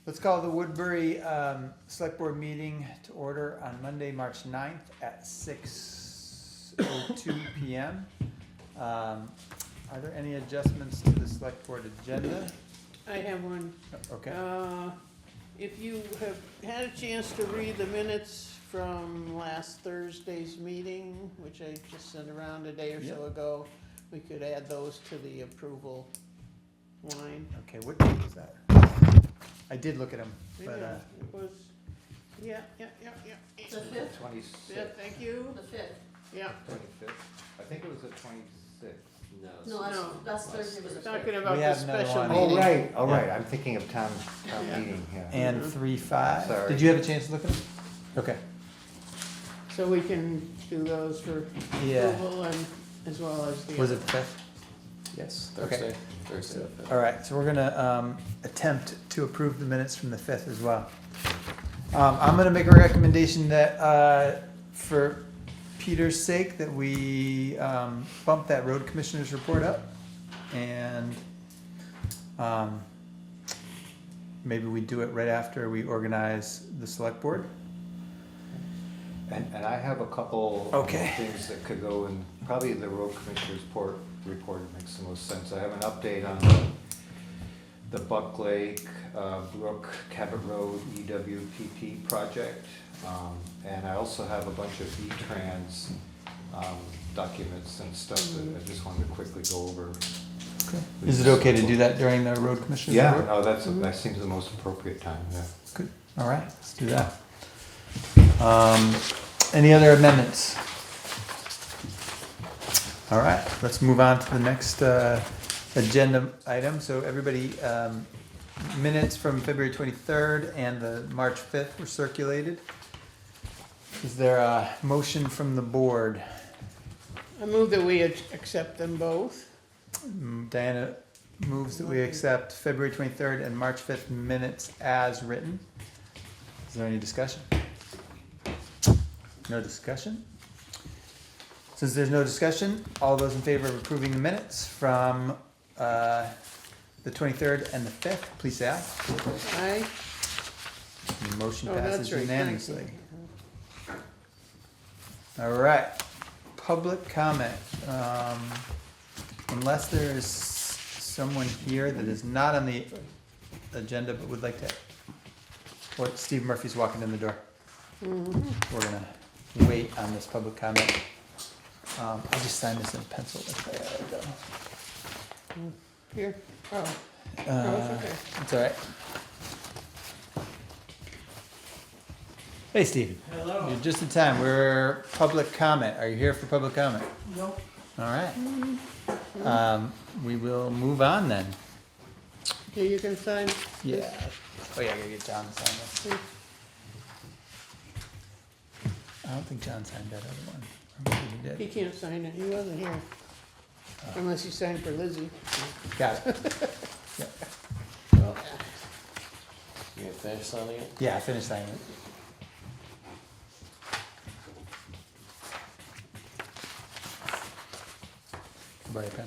Let's call the Woodbury Select Board meeting to order on Monday, March 9th at 6:02 PM. Are there any adjustments to the Select Board agenda? I have one. Okay. If you have had a chance to read the minutes from last Thursday's meeting, which I just sent around a day or so ago, we could add those to the approval line. Okay, what date was that? I did look at them, but, Yeah, it was, yeah. The fifth? 26th. Yeah, thank you. The fifth. Yeah, 25th? I think it was the 26th. No, that's Thursday was the talking fifth. about We the have another special one. meeting. Oh, right, I'm thinking of town Yeah. meeting, yeah. and 3/5. Sorry. Did you have a chance to look at them? Okay. So we can do those for Yeah. approval and as well as the. Was it the 5th? Yes, Okay. Thursday. All right, so we're gonna attempt to approve the minutes from the 5th as well. I'm gonna make a recommendation that, for Peter's sake, that we bump that road commissioner's report up. And maybe we do it right after we organize the select board. And I have a couple of Okay. things that could go in, probably the road commissioner's report makes the most sense. I have an update on the Buck Lake, Brook, Cabot Road, EWPP project. And I also have a bunch of V-Trans documents and stuff that I just wanted to quickly go over. Okay. Is it okay to do that during the road commissioner's Yeah, report? no, that seems the most appropriate time, yeah. Good, all right, let's do that. Any other amendments? All right, let's move on to the next agenda item. So everybody, minutes from February 23rd and the March 5th were circulated. Is there a motion from the board? I move that we accept them both. Diana moves that we accept February 23rd and March 5th minutes as written. Is there any discussion? No discussion? Since there's no discussion, all those in favor of approving the minutes from the 23rd and the 5th, please say aye. Aye. Motion Oh, that's passes right, thank unanimously. you. All right, public comment. Unless there is someone here that is not on the agenda but would like to, or Steve Murphy's walking in the door. We're gonna wait on this public comment. I just signed this in pencil. There we go. Here, oh, it's okay. It's all right. Hey, Steve. Hello. You're just in time. We're public comment. Are you here for public comment? Nope. All right. We will move on then. Okay, you can sign. Yeah. Oh yeah, I gotta get John to sign this. I don't think John signed that other one. Or maybe he He did. can't sign it, he wasn't here. Unless you signed for Lizzie. Got it. Well, You gonna finish signing it? Yeah, I finished signing it. Borrow your pen.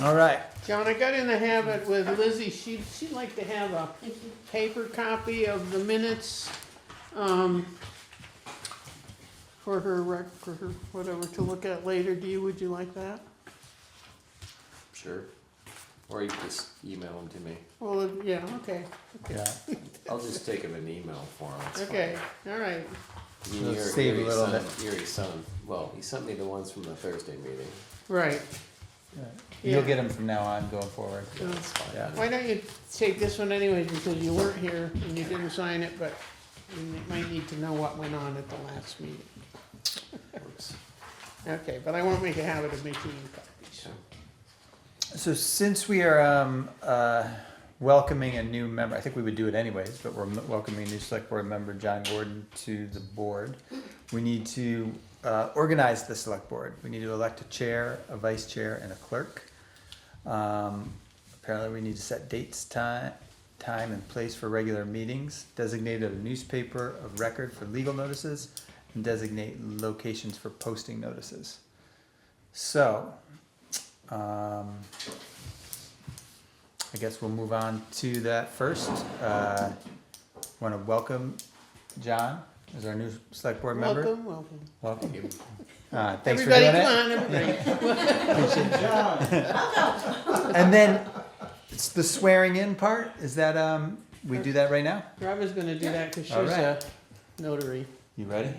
All right. John, I got in the habit with Lizzie, she'd like to have a Thank you. paper copy of the minutes, for her whatever to look at later. Would you like that? Sure. Or you can just email them to me. Well, yeah, okay, Yeah. I'll just take them in email form. It's fine. okay, all right. You So already- save a you already little sent- You already sent them, well, he sent me the ones from the Thursday meeting. Right. You'll Yeah. get them from now on going forward. So, That's fine. Yeah. why don't you take this one anyways, because you weren't here and you didn't sign it, but you might need to know what went on at the last meeting. Works. Okay, but I won't make a habit of making you copies. So since we are welcoming a new member, I think we would do it anyways, but we're welcoming a new select board member, John Gordon, to the board. We need to organize the select board. We need to elect a chair, a vice chair, and a clerk. Apparently we need to set dates, time and place for regular meetings, designate a newspaper of record for legal notices, and designate locations for posting notices. So, I guess we'll move on to that first. Want to welcome John as our new select board member. Welcome, welcome. Welcome. Thank you. Thanks Everybody, for doing come it. on, everybody. And then it's the swearing in part. Is that we do that right now? Robin's gonna do that because she's All right. a notary. You ready?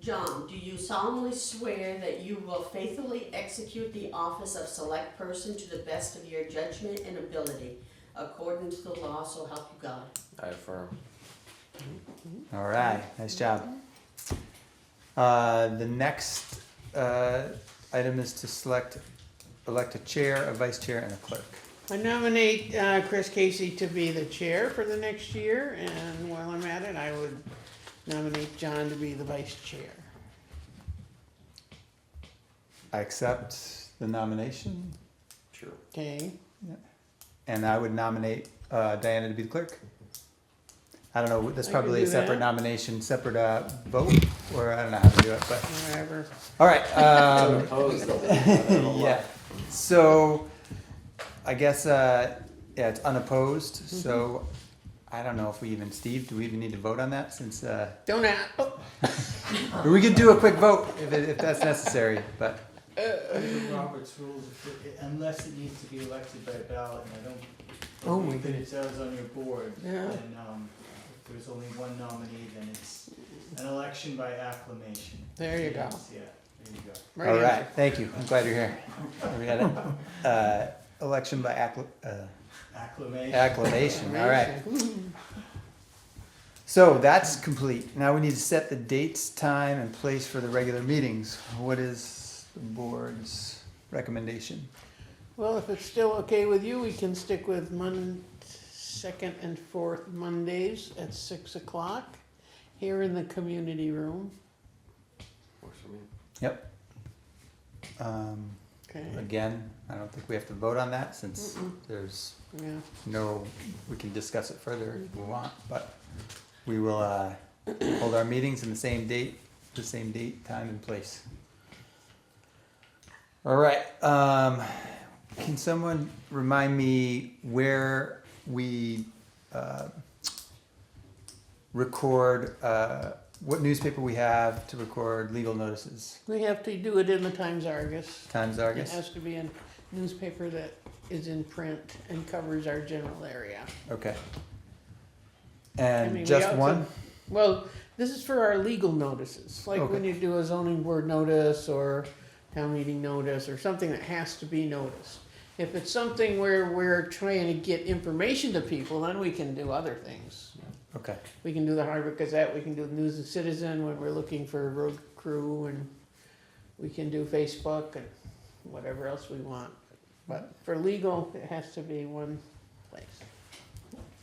John, do you solemnly swear that you will faithfully execute the office of select person to the best of your judgment and ability, according to the law, so help you God? I affirm. All right. Nice job. The next item is to elect a chair, a vice chair, and a clerk. I nominate Chris Casey to be the chair for the next year, and while I'm at it, I would nominate John to be the vice chair. I accept the nomination, Sure. Okay, and I would nominate Diana to be the clerk. I don't know, that's I can probably a do separate that. nomination, separate vote, or I don't know how to do it, but, whatever. all right. Opposed, though. Yeah, so, I guess, yeah, it's unopposed, Mm-hmm. so, I don't know if we even, Steve, do we even need to vote on that, since, Don't ask, oh, we could do a quick vote if that's necessary, but, Under Robert's rules, unless it needs to be elected by ballot, and I don't Oh my believe that it says on your board, Yeah. then, if there's only one nominee, then it's an election by acclamation. there you go. Yeah, there you go. Right all answer. right, thank you, I'm glad you're here. We got it, election by Acclamation. acclamation, all right. So that's complete. Now we need to set the dates, time, and place for the regular meetings. What is the board's recommendation? Well, if it's still okay with you, we can stick with second and fourth Mondays at 6 o'clock here in the community room. Works for me. Yep. Okay, Again, I don't think we have to vote on that since there's yeah. no, we can discuss it further if we want, but we will hold our meetings in the same date, time, and place. All right. Can someone remind me where we record, what newspaper we have to record legal notices? We have to do it in the Times Argus. Times It Argus? has to be a newspaper that is in print and covers our general area. Okay. I And mean, we just also- one? Well, this is for our legal notices, like when Okay. you do a zoning board notice or town meeting notice or something that has to be noticed. If it's something where we're trying to get information to people, then we can do other things. Okay. We can do the Harvard Gazette, we can do the News and Citizen when we're looking for a road crew, and we can do Facebook and whatever else we want. But for legal, it has to be one place.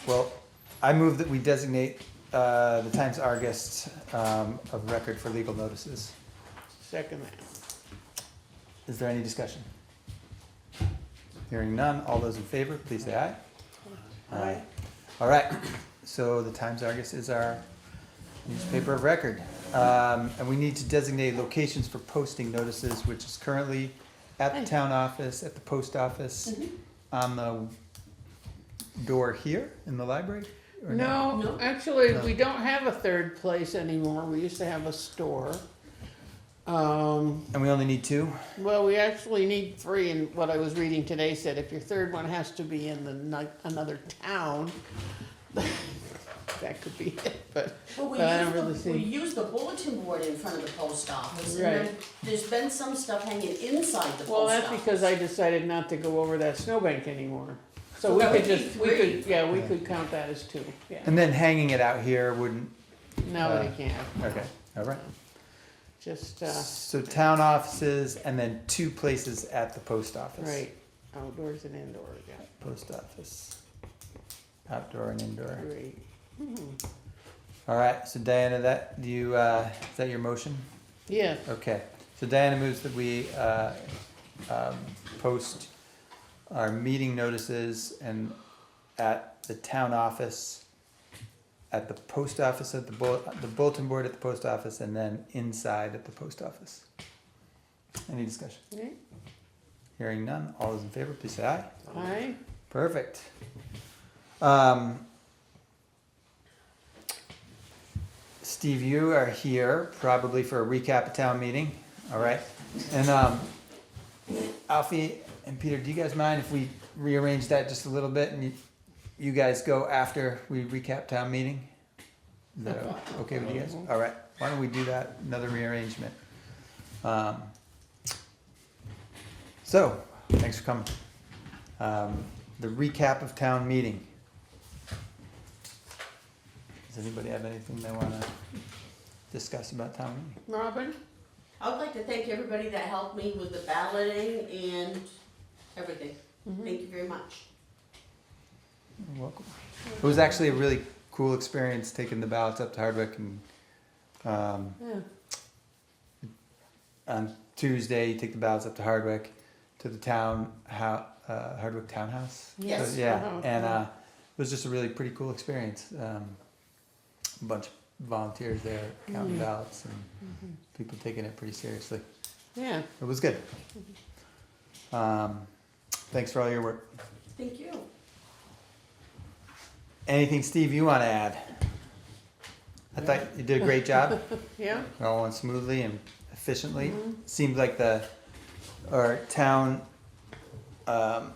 Well, I move that we designate the Times Argus of record for legal notices. Second that. Is there any discussion? Hearing none, all those in favor, please say aye. Aye. All right, so the Times Argus is our newspaper of record. And we need to designate locations for posting notices, which is currently at the town office, at the post office, on the door here in the library? Or No, No. actually, No. we don't have a third place anymore. We used to have a store. And we only need two? Well, we actually need 3, and what I was reading today said if your third one has to be in another town, that could be it, but Well, But I don't really we see- use the bulletin board in front of the post office, and Right. then there's been some stuff hanging inside the post office. well, that's because I decided not to go over that snowbank anymore. So So we that could would be just, we 3. could, yeah, we could count that as 2, yeah. And then hanging it out here wouldn't, Nobody can, okay, all right. just, So town offices and then 2 places at the post office. right, outdoors and indoors, yeah, Post office, outdoor and indoor. great. All right, so Diana, that, do you, is that your motion? Yeah, Okay, so Diana moves that we, post our meeting notices and at the town office, at the post office, at the bulletin board at the post office, and then inside at the post office. Any discussion? right. Hearing none, all those in favor, please say aye. Aye. Perfect. Steve, you are here probably for a recap of town meeting, all right? And Alfie and Peter, do you guys mind if we rearrange that just a little bit and you guys go after we recap town meeting? Is that okay with you guys? All right, why don't we do that, another rearrangement? So, thanks for coming. The recap of town meeting. Does anybody have anything they wanna discuss about town meeting? Robin? I would like to thank everybody that helped me with the balloting and everything. Thank you very much. You're welcome. It was actually a really cool experience taking the ballots up to Hardwick and, Yeah. on Tuesday, you take the ballots up to Hardwick, to the Hardwick Townhouse. Yes. So, yeah, Uh-huh. and it was just a really pretty cool experience. A bunch of volunteers there counting ballots and people taking it pretty seriously. Yeah. It was good. Thanks for all your work. Thank you. Anything, Steve, you want to add? I thought you did a great job. Yeah. It all went smoothly and efficiently. Seemed like our town, or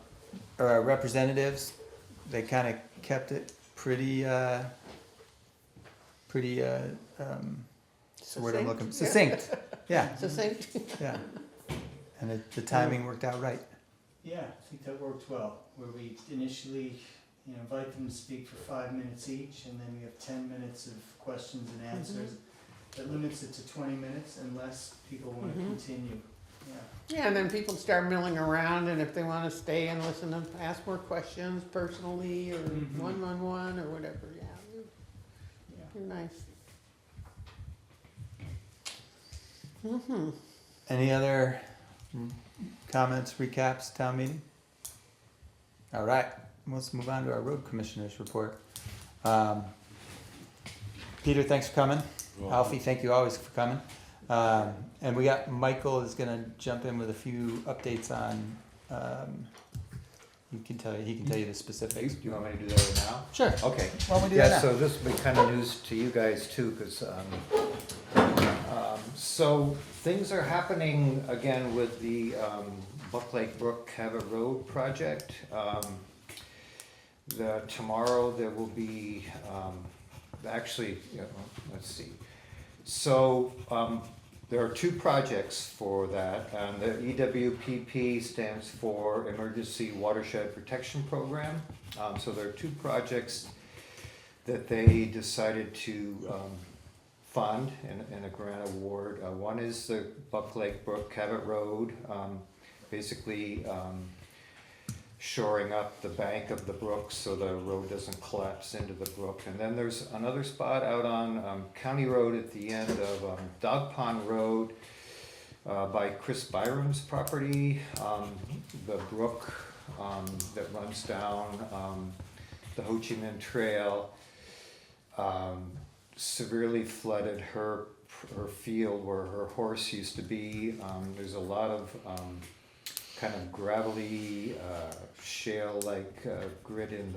our representatives, they kind of kept it pretty, what's the word I'm looking, succinct. Yeah, Succinct. yeah. And the timing worked out right. Yeah, I think that worked well, where we initially, invite them to speak for 5 minutes each, and then we have 10 minutes of questions and answers. That limits it to 20 minutes unless people want to continue. Yeah. Yeah, and then people start milling around, and if they want to stay and listen and ask more questions personally or one-on-one or whatever, yeah. Yeah. You're nice. Any other comments, recaps, town meeting? All right, let's move on to our road commissioners report. Peter, thanks for coming. Alfie, thank you always for coming. And we got Michael is gonna jump in with a few updates on, he can tell you the specifics. Do you want me to do that right now? Sure. Okay. Why don't we do Yeah, that now? so this will be kind of news to you guys too, because, so things are happening again with the Buck Lake Brook Cabot Road project. Tomorrow there will be, let's see. So there are two projects for that, and the EWPP stands for Emergency Watershed Protection Program. So there are two projects that they decided to fund in a grant award. One is the Buck Lake Brook Cabot Road, basically shoring up the bank of the brook so the road doesn't collapse into the brook. And then there's another spot out on County Road at the end of Dog Pond Road by Chris Byram's property. The brook that runs down the Ho Chi Minh Trail severely flooded her field where her horse used to be. There's a lot of kind of gravelly, shale-like grit in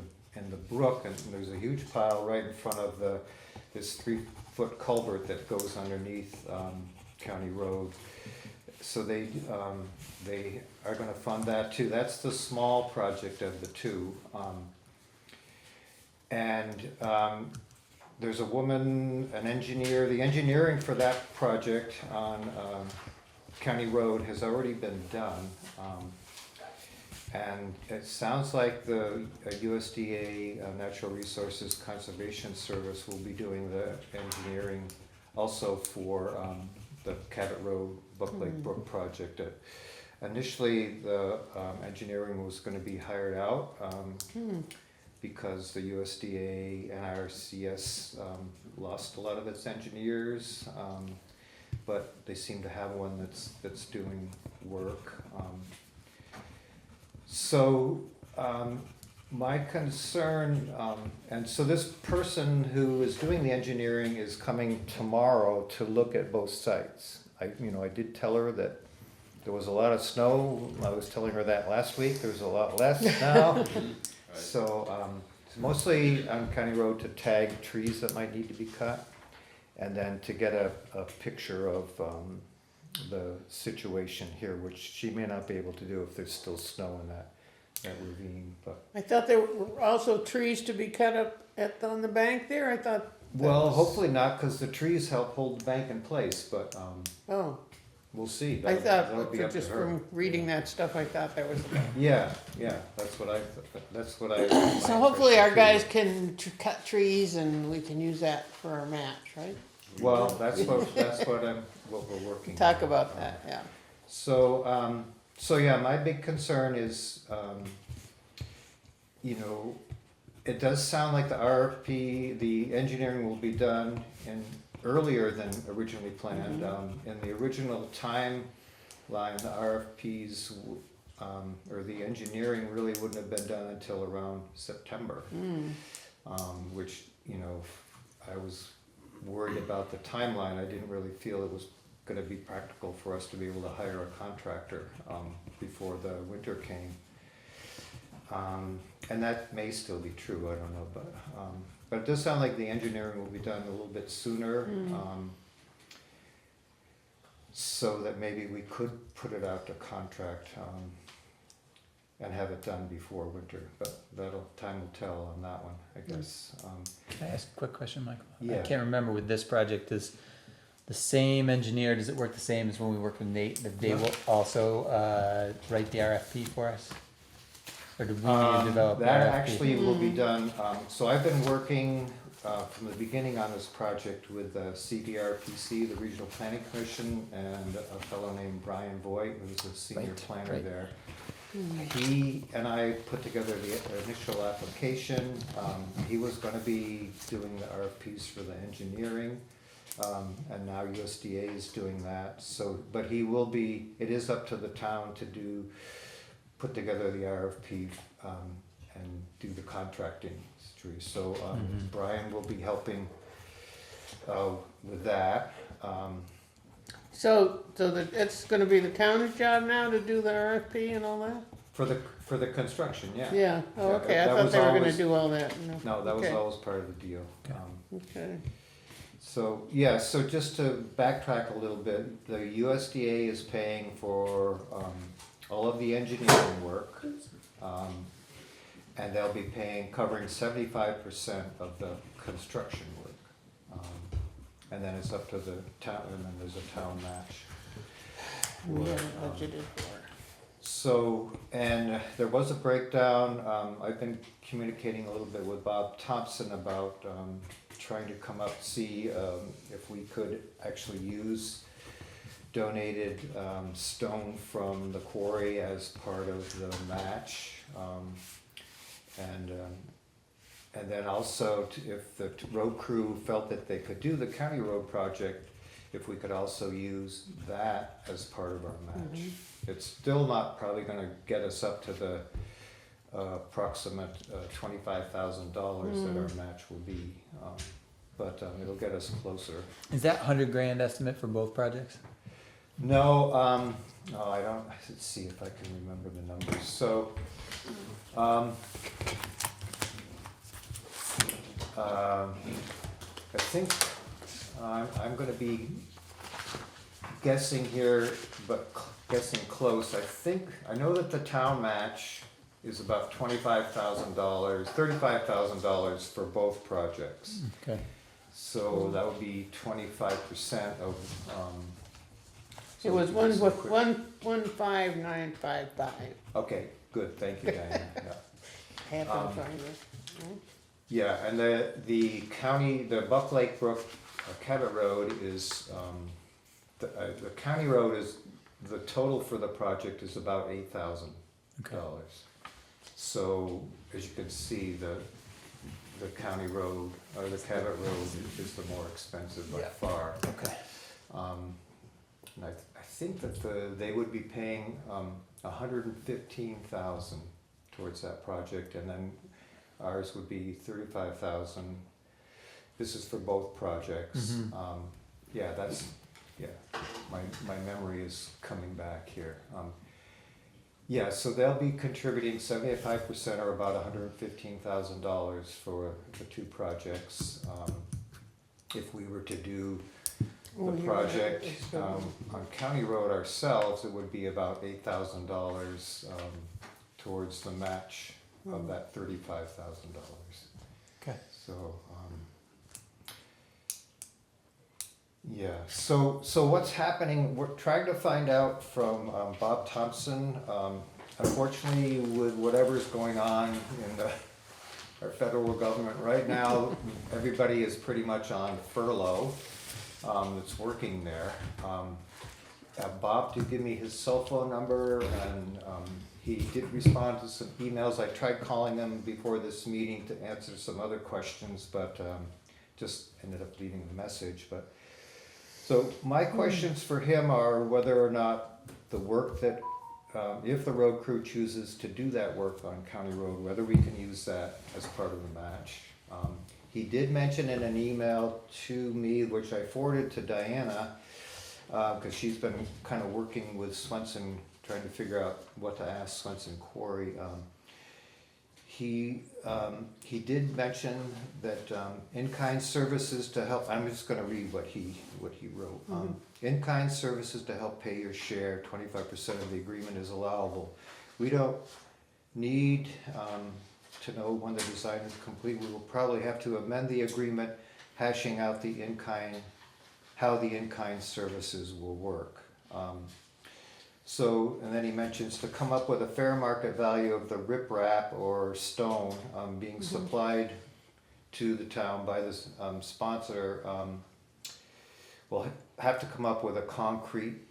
the brook, and there's a huge pile right in front of this 3-foot culvert that goes underneath County Road. So they are going to fund that too. That's the small project of the two, there's a woman, an engineer. The engineering for that project on County Road has already been done. And it sounds like the USDA Natural Resources Conservation Service will be doing the engineering also for the Cabot Road Buck Lake Brook project. Initially, the engineering was going to be hired out because the USDA NRCS lost a lot of its engineers, but they seem to have one that's doing work. My concern, and so this person who is doing the engineering is coming tomorrow to look at both sites. I did tell her that there was a lot of snow, I was telling her that last week, there's a lot less now. So, it's mostly on County Road to tag trees that might need to be cut, and then to get a picture of, the situation here, which she may not be able to do if there's still snow in that ravine, but. I thought there were also trees to be cut up on the bank there, I thought. that Well, was- hopefully not, cause the trees help hold the bank in place, but, Oh, we'll see. I That'll thought, be up to just her. from reading that stuff, I thought that was the bank. Yeah, that's what I. So hopefully our guys can cut trees and we can use that for our match, right? Well, that's what we're working on. Talk about that, yeah. So, yeah, my big concern is, it does sound like the RFP, the engineering will be done earlier than originally planned. In the original timeline, the RFPs, or the engineering really wouldn't have been done until around September. Which, I was worried about the timeline. I didn't really feel it was gonna be practical for us to be able to hire a contractor, before the winter came. And that may still be true, I don't know, but it does sound like the engineering will be done a little bit sooner. So that maybe we could put it out to contract, and have it done before winter, but time will tell on that one, I guess. Can I ask a quick question, Michael? Yeah. I can't remember with this project, does the same engineer, does it work the same as when we worked with Nate, that they will also, write the RFP for us? Or do we need to develop the RFP? That actually will be done, so I've been working, from the beginning on this project with CDRPC, the Regional Planning Commission, and a fellow named Brian Voigt, who's a senior Right, planner right. there. He and I put together the initial application. He was gonna be doing the RFPs for the engineering, and now USDA is doing that. So, but it is up to the town to put together the RFP, and do the contracting. So, Brian will be helping, with that. So it's gonna be the county's job now to do the RFP and all that? For the construction, yeah. Yeah, oh, Yeah, okay, I that thought was they were gonna always- do all that, No, that was Okay. always part of the deal. Okay. Okay, So, yeah, so just to backtrack a little bit, the USDA is paying for, all of the engineering work. And they'll be covering 75% of the construction work. And then it's up to the town, and then there's a town match. we for, haven't budgeted for. So, and there was a breakdown, I've been communicating a little bit with Bob Thompson about, trying to see, if we could actually use donated, stone from the quarry as part of the match. And then also, if the road crew felt that they could do the county road project, if we could also use that as part of our match. It's still not probably gonna get us up to the approximate $25,000 that our match will be, but it'll get us closer. Is that $100,000 estimate for both projects? No, I don't, let's see if I can remember the numbers. So, I think I'm gonna be guessing here, but guessing close. I know that the town match is about $25,000, $35,000 for both projects. Okay. So that would be 25% of, It was 15955, Okay, good, thank you, Diana, yeah. half Um, in front of us. Yeah, and the county, the Buck Lake Brook Cabot Road is, the county road is, the total for the project is about $8,000. Okay. So, as you can see, the county road, or the Cabot Road is the more expensive by Yeah. far. Okay. And I think that they would be paying, $115,000 towards that project, and then ours would be $35,000. This is for both projects. Mhm. Yeah, that's Yeah, my memory is coming back here. Yeah, so they'll be contributing 75% or about $115,000 for the two projects. If we were to do Oh, the you're right. project It's good. on County Road ourselves, it would be about $8,000 towards the match of that $35,000. Okay. So, yeah, so what's happening, we're trying to find out from Bob Thompson. Unfortunately, with whatever's going on in our federal government right now, everybody is pretty much on furlough that's working there. Bob did give me his cell phone number, and he did respond to some emails. I tried calling him before this meeting to answer some other questions, but just ended up leaving the message. But so my questions for him are whether or not the work that, if the road crew chooses to do that work on County Road, whether we can use that as part of the match. He did mention in an email to me, which I forwarded to Diana, because she's been kind of working with Swenson, trying to figure out what to ask Swenson Quarry. He did mention that in-kind services to help, I'm just gonna read what he wrote. In-kind services to help pay your share, 25% of the agreement is allowable. We don't need to know when the design is complete. We will probably have to amend the agreement, hashing out the in-kind, how the in-kind services will work. So, and then he mentions to come up with a fair market value of the riprap or stone being supplied to the town by this sponsor. We'll have to come up with a concrete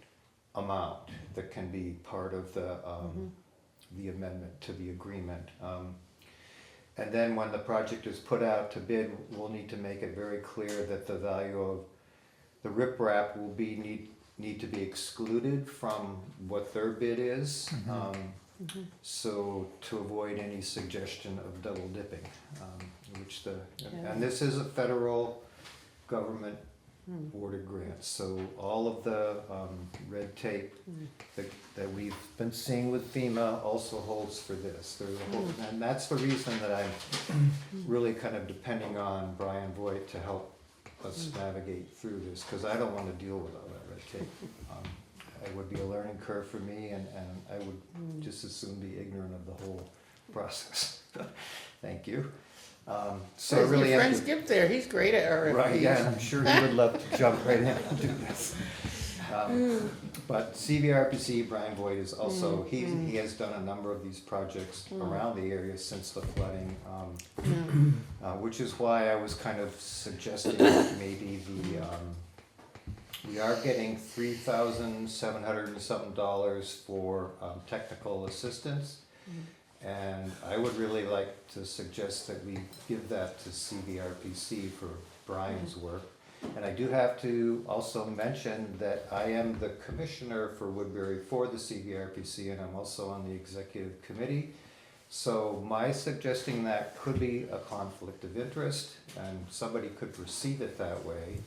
amount that can be part of the amendment to the agreement. And then when the project is put out to bid, we'll need to make it very clear that the value of the riprap will be need to be excluded from what their bid is. So to avoid any suggestion of double dipping, which and this is a federal government awarded grant, so all of the red tape that we've been seeing with FEMA also holds for this. There's a whole, and that's the reason that I'm really kind of depending on Brian Voigt to help us navigate through this, because I don't want to deal with all that red tape. It would be a learning curve for me, and I would just as soon be ignorant of the whole process. Thank you. So Where's really your have friend to- Skip there, he's great at RFPs. Right, yeah, and I'm sure he would love to jump right in and do this. But CVRPC, Brian Boyd is also, he has done a number of these projects around the area since the flooding, which is why I was kind of suggesting that maybe we are getting $3,700 and something for technical assistance. And I would really like to suggest that we give that to CVRPC for Brian's work. And I do have to also mention that I am the commissioner for Woodbury for the CVRPC, and I'm also on the executive committee. So my suggesting that could be a conflict of interest, and somebody could perceive it that way.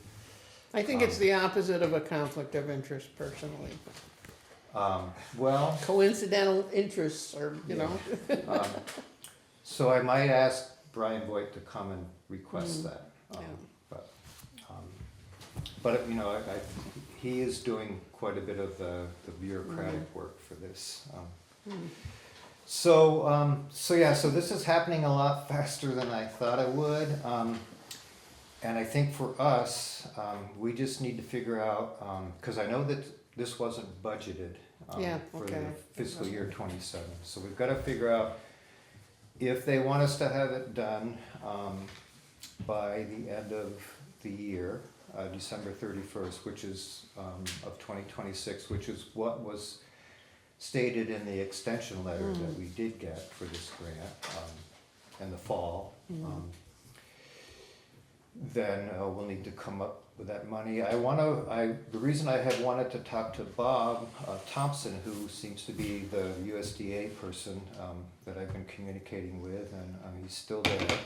I think it's the opposite of a conflict of interest personally. Well, Coincidental interests or, you know. so I might ask Brian Voigt to come and request that. But you know, he is doing quite a bit of the bureaucratic work for this. So yeah, so this is happening a lot faster than I thought it would. And I think for us, we just need to figure out, because I know that this wasn't budgeted for the fiscal year 27. So we've got to figure out if they want us to have it done by the end of the year, December 31st, which is of 2026, which is what was stated in the extension letter that we did get for this grant in the fall. Then we'll need to come up with that money. The reason I had wanted to talk to Bob Thompson, who seems to be the USDA person that I've been communicating with, and he's still there,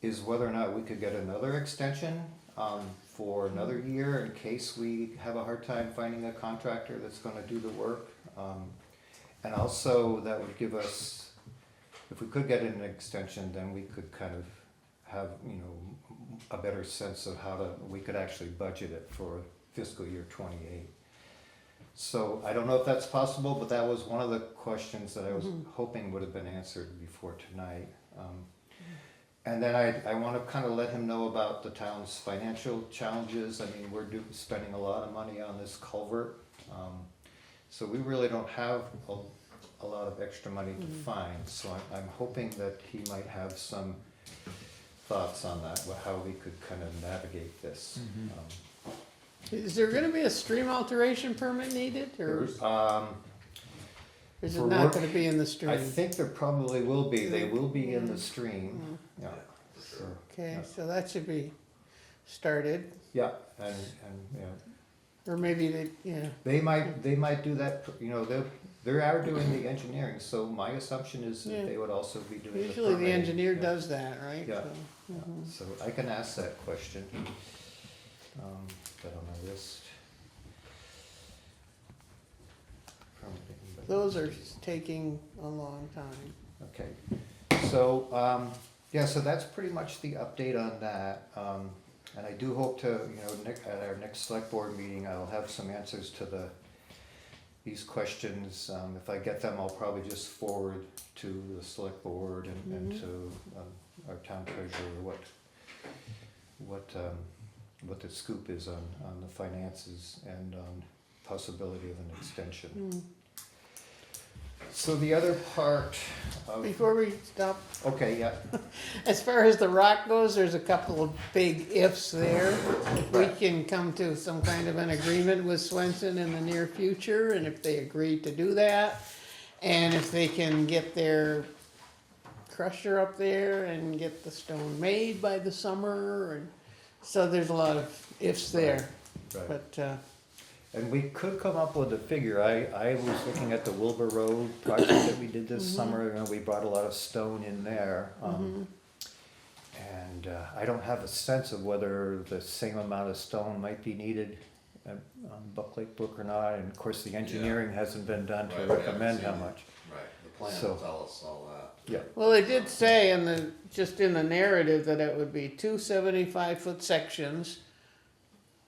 is whether or not we could get another extension for another year in case we have a hard time finding a contractor that's gonna do the work. And also, that would give us, if we could get an extension, then we could kind of have, a better sense of how we could actually budget it for fiscal year '28. So I don't know if that's possible, but that was one of the questions that I was hoping would have been answered before tonight. And then I want to kind of let him know about the town's financial challenges. I mean, we're spending a lot of money on this culvert. So we really don't have a lot of extra money to find. So I'm hoping that he might have some thoughts on that, how we could kind of navigate this. Is there gonna be a stream alteration permit needed, or is it for not work- gonna be in the stream? I think there probably will be. They will be in the stream. Yeah. For sure. Okay, Yeah. so that should be started, Yeah, and yeah. or maybe they, yeah, They might do that, they are doing the engineering, so my assumption is that Yeah. they would also be doing the usually the permitting. engineer Yeah. does that, right? Yeah. So, Yeah. mhm. So I can ask that question. But on my list. Those are taking a long time. Okay, so, so that's pretty much the update on that. And I do hope to, at our next select board meeting, I'll have some answers to these questions. If I get them, I'll probably just forward to the select board and to our town treasurer what the scoop is on the finances and on possibility of an extension. So the other part of, Before we stop, okay, yeah, as far as the rock goes, there's a couple of big ifs there. If we can come to some kind of an agreement with Swenson in the near future, and if they agree to do that, and if they can get their crusher up there and get the stone made by the summer, and so there's a lot of ifs there. right. But And we could come up with a figure. I was looking at the Wilbur Road project that we did this summer, we brought a lot of stone in there. And I don't have a sense of whether the same amount of stone might be needed on Buck Lake Brook or not. And of course, the engineering hasn't been done to Right, we haven't recommend how seen it. much. Right, the plan So- will tell us all that. Yeah, well, they did say just in the narrative that it would be 2 75-foot sections,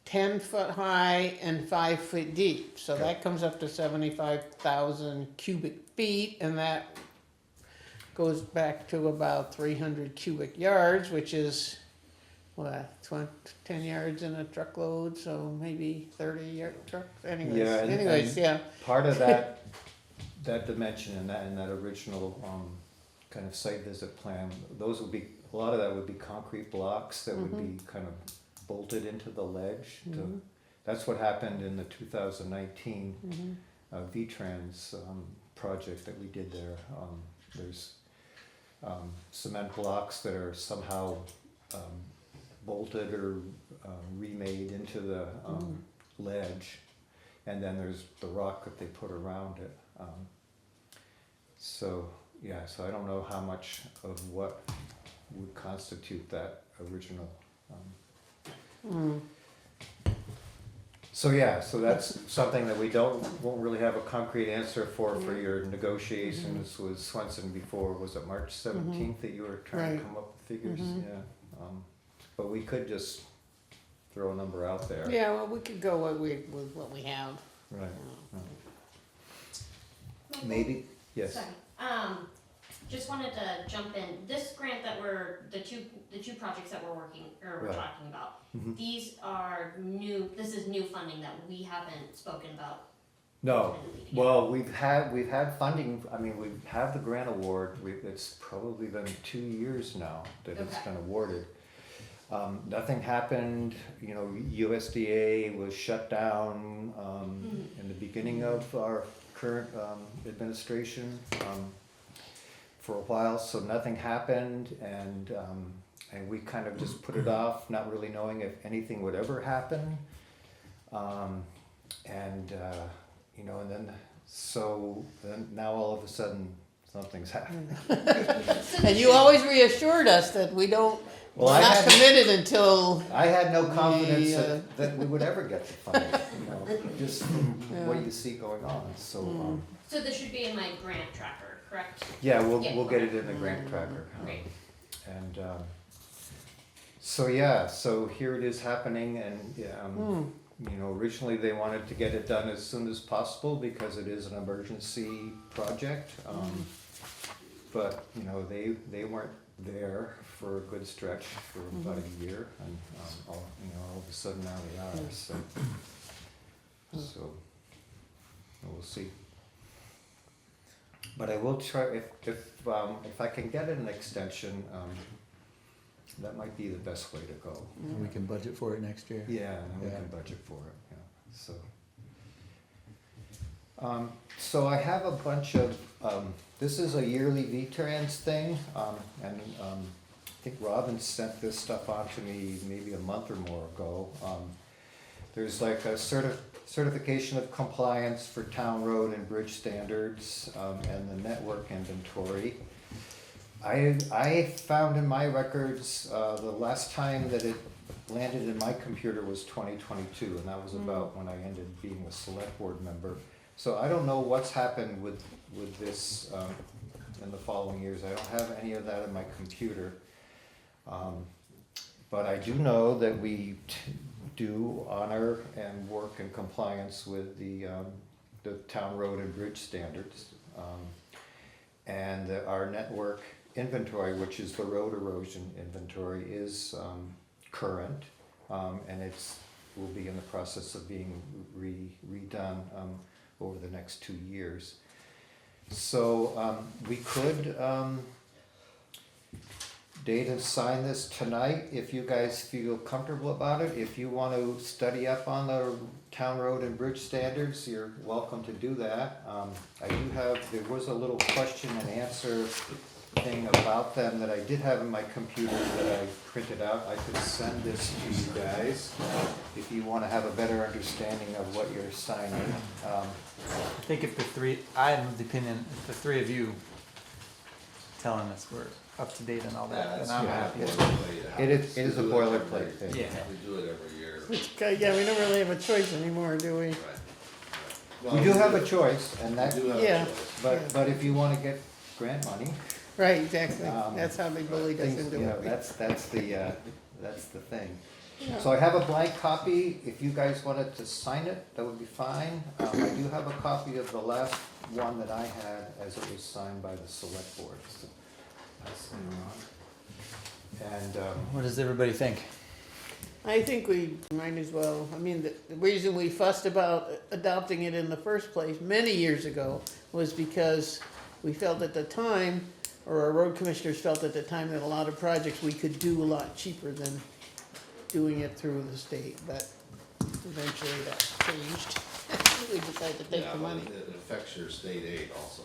10 foot high and 5 foot deep. So that comes up to 75,000 cubic feet, and that goes back to about 300 cubic yards, which is, 10 yards in a truckload, so maybe 30 trucks. Anyways, Yeah, and- yeah. part of that dimension in that original kind of site visit plan, those would be, a lot of that would be concrete blocks that would be kind of bolted into the ledge. That's what happened in the 2019 V-Trans project that we did there. There's cement blocks that are somehow bolted or remade into the ledge, and then there's the rock that they put around it. So I don't know how much of what would constitute that original. So that's something that we won't really have a concrete answer for your negotiations with Swenson before. Was it March 17th that you were trying Right. to come up with figures? Yeah. But we could just throw a number out there. Yeah, well, we could go with what we have. Right. Maybe, yes. Sorry, just wanted to jump in, this grant that the two projects that we're Right. talking about, Mhm. these are this is new funding that we haven't spoken about. No, independently together. well, we've had funding, we have the grant award, it's probably been 2 years now that it's Okay. been awarded. Nothing happened, USDA was shut down, in the beginning of our current, administration, for a while, so nothing happened, and we kind of just put it off, not really knowing if anything would ever happen. Then now all of a sudden, something's happened. And you always reassured us that we don't Well, We're not committed until, I had no confidence We, that we would ever get the funding, just from what you see going on, so, So this should be in my grant tracker, correct? yeah, we'll Yeah. get it in the grant tracker. Great. And, so here it is happening, and, originally they wanted to get it done as soon as possible because it is an emergency project. But, they weren't there for a good stretch for about a year, and, all of a sudden now they are, so. So, we'll see. But I will try, if I can get an extension, that might be the best way to go. And we can budget for it next year. Yeah, and then we Yeah. can budget for it, so. So I have a bunch of, this is a yearly V-Trans thing, and I think Robin sent this stuff on to me maybe a month or more ago. There's like a certification of compliance for town road and bridge standards, and the network inventory. I found in my records, the last time that it landed in my computer was 2022, and that was about when I ended being a select board member. So I don't know what's happened with this in the following years. I don't have any of that in my computer. But I do know that we do honor and work in compliance with the town road and bridge standards. And our network inventory, which is the road erosion inventory, is current, and will be in the process of being redone over the next 2 years. So we could date and sign this tonight if you guys feel comfortable about it. If you want to study up on the town road and bridge standards, you're welcome to do that. There was a little question and answer thing about them that I did have in my computer that I printed out. I could send this to you guys if you want to have a better understanding of what you're signing. I think I am of the opinion, if the three of you telling us we're up to date and all that, then I'm happy. It is a boilerplate thing. Yeah. We do it every year. yeah, we don't really have a choice anymore, do we? Right. We do have a choice, and that, We do have a Yeah. choice. but if you want to get grant money, Right, exactly. Um, That's how they bullied us things, into it. that's the thing. So I have a blank copy. If you guys wanted to sign it, that would be fine. I do have a copy of the last one that I had as it was signed by the select board. So that's on. And What does everybody think? I think we might as well, I mean, the reason we fussed about adopting it in the first place many years ago was because we felt at the time, or our road commissioners felt at the time, that a lot of projects we could do a lot cheaper than doing it through the state, but eventually that changed. We decided to take Yeah, the but money. it affects your state aid also.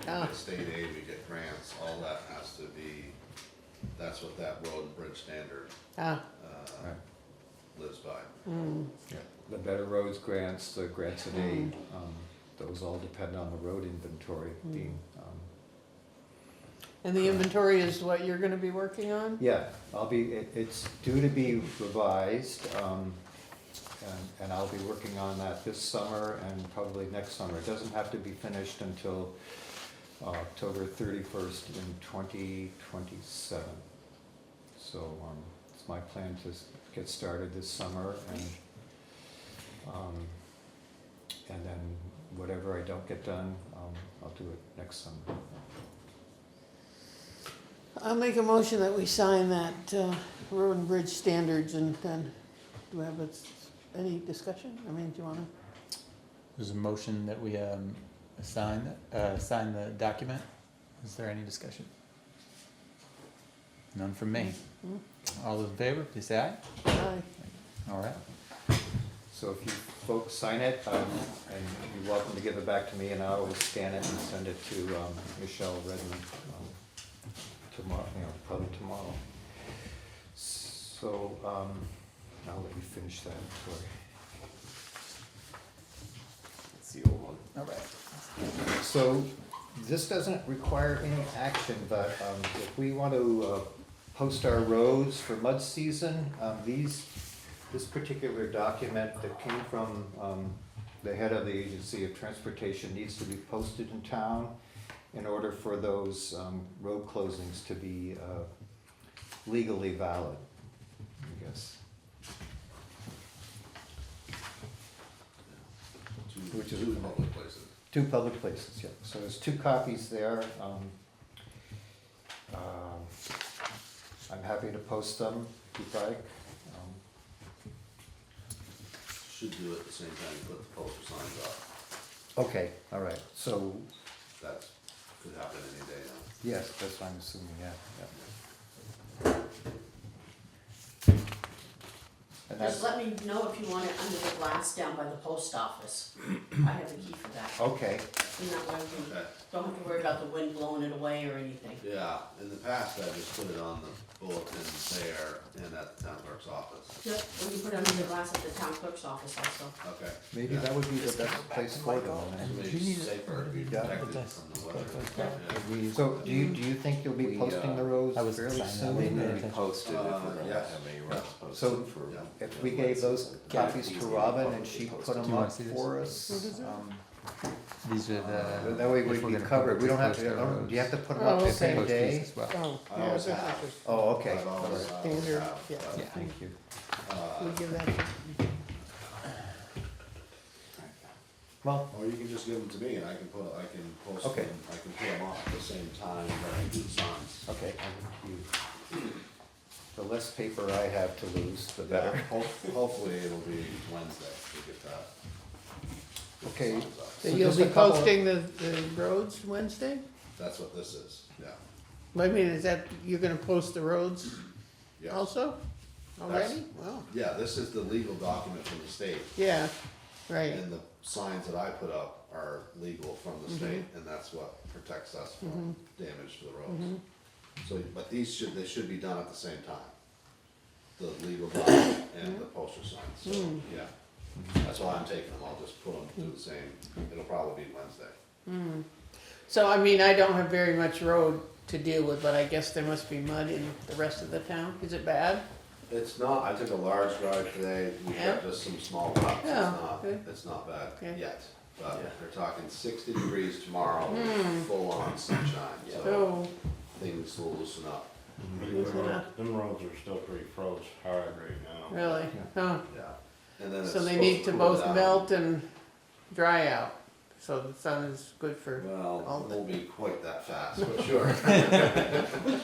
Ah. With state aid, we get grants, all that has to be, that's what that road and bridge standard, Ah, Right. lives by. the better roads grants, the grants and aid, those all depend on the road inventory being. and the inventory is what you're gonna be working on? Yeah, it's due to be revised, and I'll be working on that this summer and probably next summer. It doesn't have to be finished until October 31st in 2027. So it's my plan to get started this summer, and then whatever I don't get done, I'll do it next summer. I'll make a motion that we sign that road and bridge standards, and then, do we have any discussion? I mean, do you wanna? There's a motion that we sign the document. Is there any discussion? None from me. All those in favor, please say aye. Aye. All right. So if you folks sign it, and you're welcome to give it back to me, and I'll scan it and send it to Michelle Redmond tomorrow, probably tomorrow. So I'll let you finish that, Tori. It's the old one. All right. So this doesn't require any action, but if we want to post our roads for mud season. This particular document that came from the head of the Agency of Transportation needs to be posted in town in order for those road closings to be legally valid, I guess. Which is- Two public places. 2 public places, yeah. So there's 2 copies there. I'm happy to post them if you'd like. Should do it at the same time you put the poster signs up. Okay, all right. So, That could happen any day now. yes, that's what I'm assuming, yeah. And Just that's, let me know if you want it under the glass down by the post office. I have the key for that. okay, And that way we Okay. don't have to worry about the wind blowing it away or anything. Yeah, in the past, I just put it on the bulletin there and at the town clerk's office. Yep, we can put it under the glass at the town clerk's office also. Okay. maybe Yeah. that would be the best place for them. And Maybe do you need it- safer to be Yeah. protected from the weather. Yeah. So, do you think you'll be We, posting the roads I was fairly signing soon? that. We Yeah. need to post it if we're gonna Yes. have any routes posted So, for. yeah. If we gave those copies to Robin and she put Do them you wanna up see this? for us, These are the. that way if we'd we're be gonna covered. We don't have post to, our do you have to put them Oh, up the okay. same post these day? as well. Oh, I yeah, always that's have. just Oh, okay. I've always- standard, yeah. Yeah. Thank you. We give that to Well, Or you can just give them to me and I can post Okay. them, I can put them up at the same time that I do the signs. okay, the less paper I have to lose, the better. Hopefully it'll be Wednesday to get that. Okay. Signs up. So So you'll just be a couple of- posting the roads Wednesday? That's what this is, yeah. I mean, is that, you're gonna post the roads Yes. also? Already? Wow, Yeah, this is the legal document from the state, yeah, right, and the signs that I put up are legal from the state, and that's what protects us from damage to the roads. So, but they should be done at the same time, the legal document and the poster signs, so, yeah. That's why I'm taking them, I'll just put them to the same, it'll probably be Wednesday. so I mean, I don't have very much road to deal with, but I guess there must be mud in the rest of the town, is it bad? It's not, I took a large drive today, we've Yeah. got just some small ruts, Yeah, good. it's not bad Okay. yet. But they're talking 60 degrees tomorrow, full on sunshine, so So, things will loosen up. Them roads are still pretty froze hard right now. really, huh, Yeah. And then it's so they supposed need to cool both down. melt and dry out, so the sun is good for, Well, all it won't be quite that fast, but sure.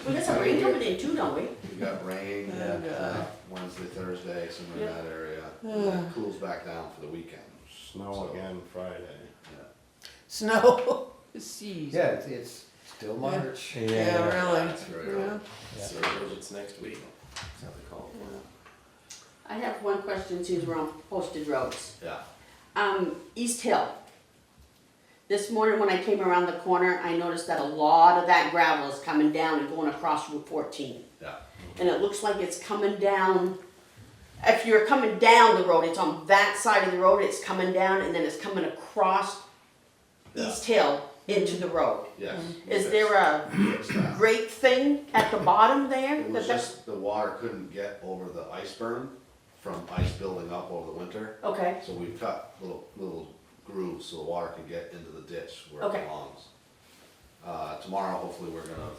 We got some rain coming in too, don't we? We got rain, Oh, God. Wednesday, Thursday, somewhere in Yeah. that area, and then it cools back down for the weekend. Snow So- again Friday. Yeah. snow, seas. Yeah, it's still March. Yeah, really, That's very yeah. early. So it's next week. That's how they call it. I have one question since we're on posted roads. Yeah, East Hill. This morning when I came around the corner, I noticed that a lot of that gravel is coming down and going across Route 14. yeah, And it looks like it's coming down, if you're coming down the road, it's on that side of the road, it's coming down and then it's coming across Yeah. East Hill into the road. yes. Is there a Fix that. grate thing at the bottom there? It was that's- just the water couldn't get over the ice berm from ice building up over the winter. Okay, So we cut little grooves so the water can get into the ditch where Okay. it belongs. Tomorrow, hopefully, we're gonna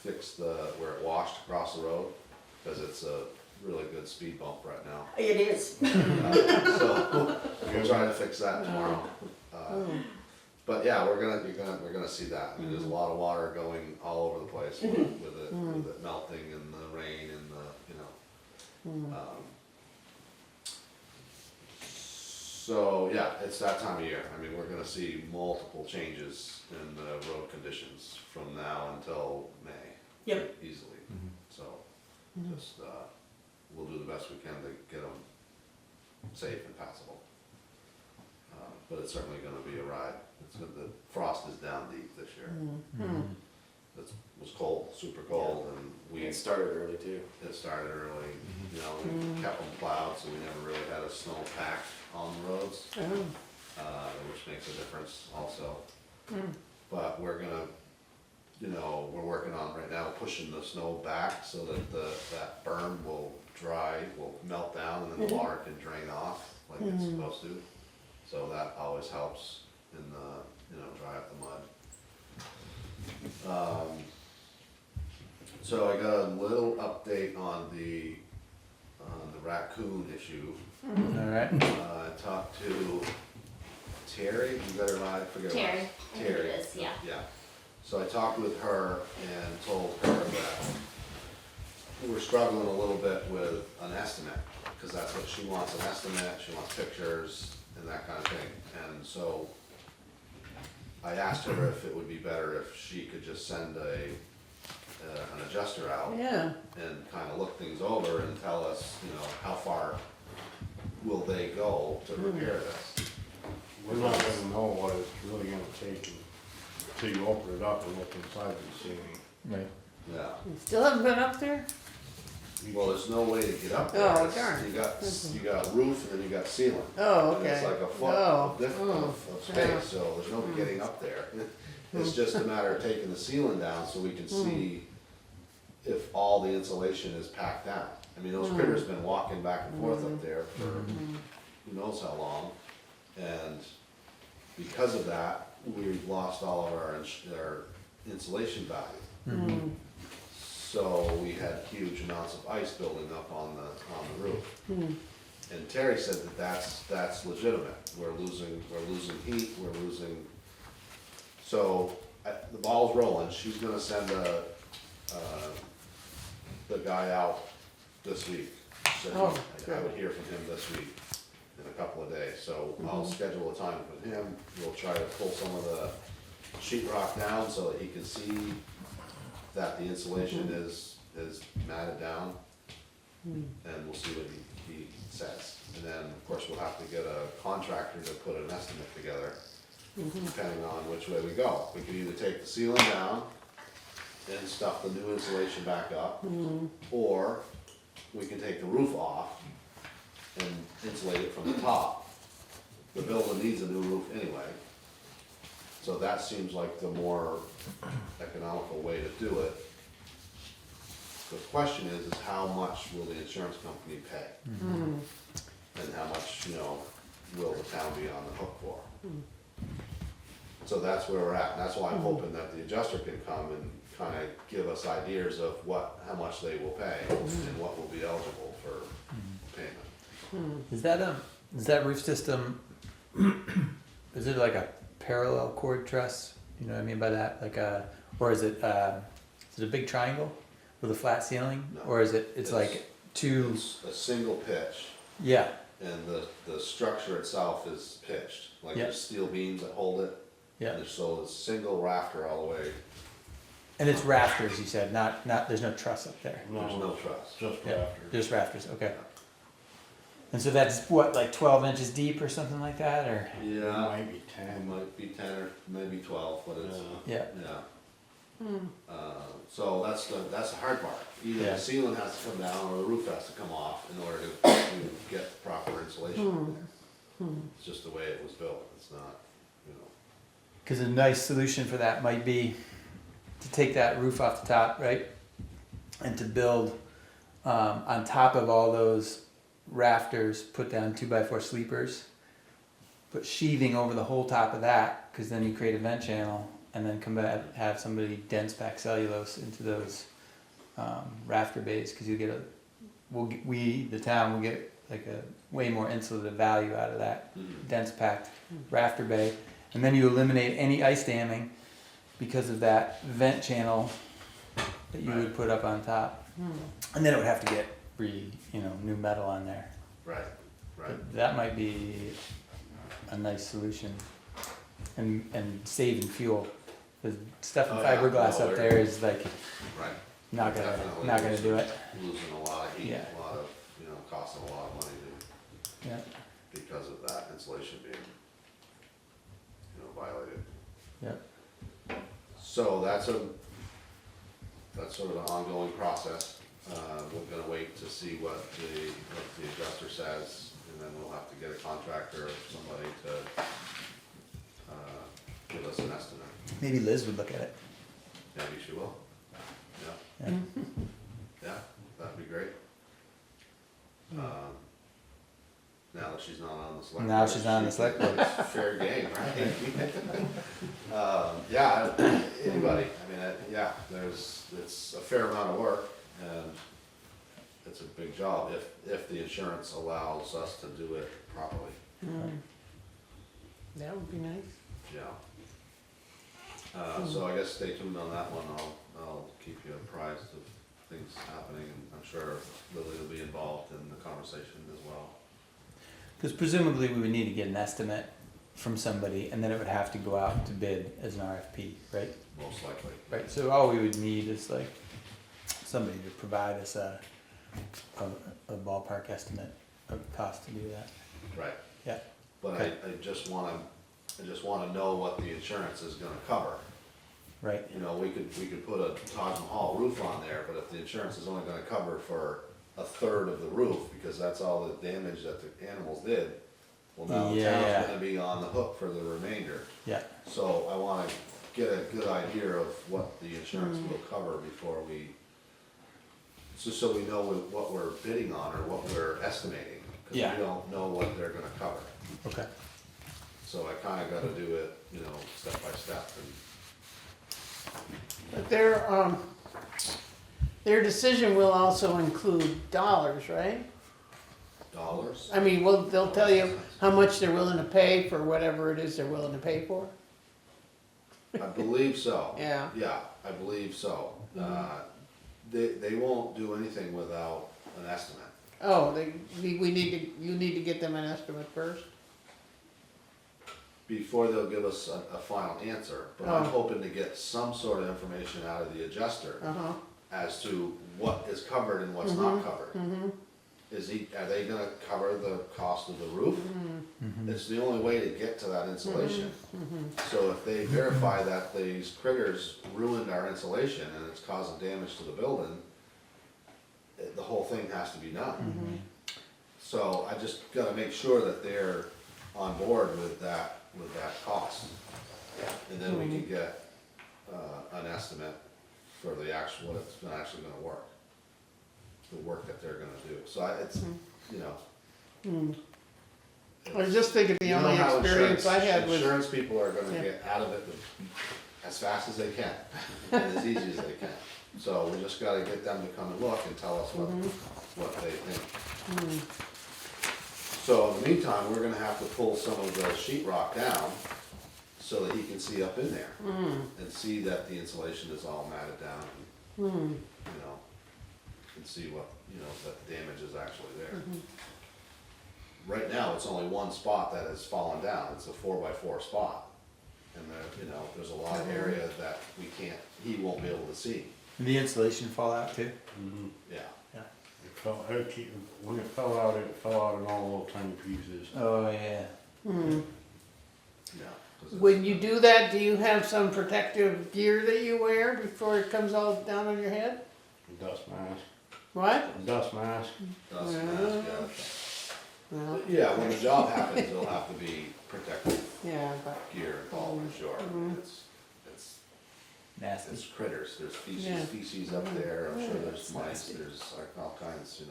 fix where it washed across the road, cause it's a really good speed bump right now. it is. So, we'll try to fix that tomorrow. But yeah, we're gonna see that. I mean, there's a lot of water going all over the place with it melting and the rain and so yeah, it's that time of year. I mean, we're gonna see multiple changes in the road conditions from now until May. Yep. Easily. So, just, we'll do the best we can to get them safe and passable. But it's certainly gonna be a ride. The frost is down deep this year. It was cold, super cold, and It started early too. it started early, you know, we kept them plowed, so we never really had a snow pack on the roads, Oh, which makes a difference also. But we're gonna you know, we're working on right now, pushing the snow back so that that berm will will melt down and then the water can drain off like it's supposed to. So that always helps in the, you know, dry up the mud. So I got a little update on the raccoon issue. Alright, I talked to Terry, you got her line, I forget what. Terry, I think it is, yeah. Yeah, so I talked with her and told her that we're struggling a little bit with an estimate, because that's what she wants, an estimate, she wants pictures and that kind of thing. And so I asked her if it would be better if she could just send an adjuster out Yeah, and kind of look things over and tell us, you know, how far will they go to repair this? We're not gonna know what it's really gonna take until you open it up and look inside and see. right. Yeah, you still haven't been up there? well, there's no way to get up there. Oh, It's- darn. You got roof and then you got ceiling. Oh, And it's okay. like a foot Oh, of space, so there's no getting up there. It's just a matter of taking the ceiling down so we can see if all the insulation is packed down. I mean, those critters been walking back and forth up there for who knows how long. And because of that, we've lost all of our insulation value. So we had huge amounts of ice building up on the roof. And Terry said that that's legitimate. We're losing heat, we're losing, so the ball's rolling. She's gonna send the guy out this week. So Oh, I would hear from him this week in a couple of days. So I'll schedule a time with him. We'll try to pull some of the sheet rock down so that he can see that the insulation is matted down. And we'll see what he says. And then, of course, we'll have to get a contractor to put an estimate together, depending on which way we go. We could either take the ceiling down and stuff the new insulation back up, or we can take the roof off and insulate it from the top. The building needs a new roof anyway, so that seems like the more economical way to do it. The question is how much will the insurance company pay? And how much, you know, will the town be on the hook for? So that's where we're at, and that's why I'm hoping that the adjuster can come and kind of give us ideas of how much they will pay and what will be eligible for payment. Is that roof system, is it like a parallel cord truss? You know what I mean by that? Like or is it a big triangle with a flat ceiling? No. Or is it's like two, It's a single pitch, yeah, and the structure itself is pitched, like Yeah. there's steel beams that hold it. yeah. So it's single rafter all the way, And it's rafters, you said, not, there's no truss up there. there's no truss. Just Yeah, after. just rafters, okay. And so that's what, like 12 inches deep or something like that, or? Yeah, Maybe it 10. might be 10 or maybe 12, but it's, Yeah. Yeah, yeah. So that's the hard part. Either Yeah. the ceiling has to come down or the roof has to come off in order to get the proper insulation in there. It's just the way it was built. It's not, you know. because a nice solution for that might be to take that roof off the top, right? And to build on top of all those rafters, put down 2x4 sleepers, put sheathing over the whole top of that, because then you create a vent channel, and then come back, have somebody dense pack cellulose into those rafter bays, because you get the town will get like a way more insulative value out of that dense packed rafter bay, and then you eliminate any ice damming because of that vent channel that you would put up on top, and then it would have to get new metal on there. Right, right. But that might be a nice solution, and saving fuel. The stuff in Oh, yeah. fiberglass No, up we're- there is like Right. not Definitely gonna do it. Losing a lot of heat, Yeah. a lot of, costing a lot of money Yeah. because of that insulation being, violated. Yeah. So that's sort of an ongoing process. We're gonna wait to see what the adjuster says, and then we'll have to get a contractor or somebody to give us an estimate. Maybe Liz would look at it. maybe she will. Yeah, Yeah. yeah, that'd be great. Now that she's not on the select board. Now she's not on the select board. it's fair game, right? Yeah, anybody, I mean, yeah, it's a fair amount of work, and it's a big job if the insurance allows us to do it properly, That would be nice. yeah. So I guess stay tuned on that one, I'll keep you apprised of things happening, and I'm sure Lily will be involved in the conversation as well. Because presumably we would need to get an estimate from somebody, and then it would have to go out to bid as an RFP, right? Most likely. Right, so all we would need is like somebody to provide us a ballpark estimate of cost to do that. Right. Yeah. But Okay. I just wanna know what the insurance is gonna cover. Right, You know, we could put a Taj Mahal roof on there, but if the insurance is only gonna cover for a third of the roof, because that's all the damage that the animals did, well, now the Yeah. town's gonna be on the hook for the remainder. yeah, So I wanna get a good idea of what the insurance will cover before we, just so we know what we're bidding on or what we're estimating. Cause Yeah. we don't know what they're gonna cover. okay. So I kinda gotta do it, step by step, and But their decision will also include dollars, right? dollars. I mean, they'll tell you how much they're willing to pay for whatever it is they're willing to pay for? I believe so. Yeah. Yeah, I believe so. They won't do anything without an estimate. Oh, you need to get them an estimate first? Before they'll give us a final answer, but I'm Oh. hoping to get some sort of information out of the adjuster Uh-huh. as to what is covered and what's not covered. Are they gonna cover the cost of the roof? It's the only way to get to that insulation. So if they verify that these critters ruined our insulation and it's causing damage to the building, the whole thing has to be done. So I just gotta make sure that they're on board with that cost. And then we can get, an estimate for the actual, what it's actually gonna work. The work that they're gonna do, so I was just thinking the only how experience I had was, insurance people are gonna Yeah. get out of it as fast as they can, and as easy as they can. So we just gotta get them to come and look and tell us what they think. So in the meantime, we're gonna have to pull some of the sheetrock down so that he can see up in there. And see that the insulation is all matted down, and, and see what, that the damage is actually there. Right now, it's only one spot that has fallen down, it's a 4x4 spot. And there's a lot of area that he won't be able to see, Did the insulation fall out too? yeah. When it fell out in all little tiny pieces. Oh, yeah. Yeah. 'Cause it's- when you do that, do you have some protective gear that you wear before it comes all down on your head? Dust mask. What? Dust mask. Dust mask, Well, yeah, when the job happens, it'll have to be protective yeah, but, gear involved, for sure. It's Nasty. critters, there's Yeah. feces up there, I'm sure there's mice, there's all kinds,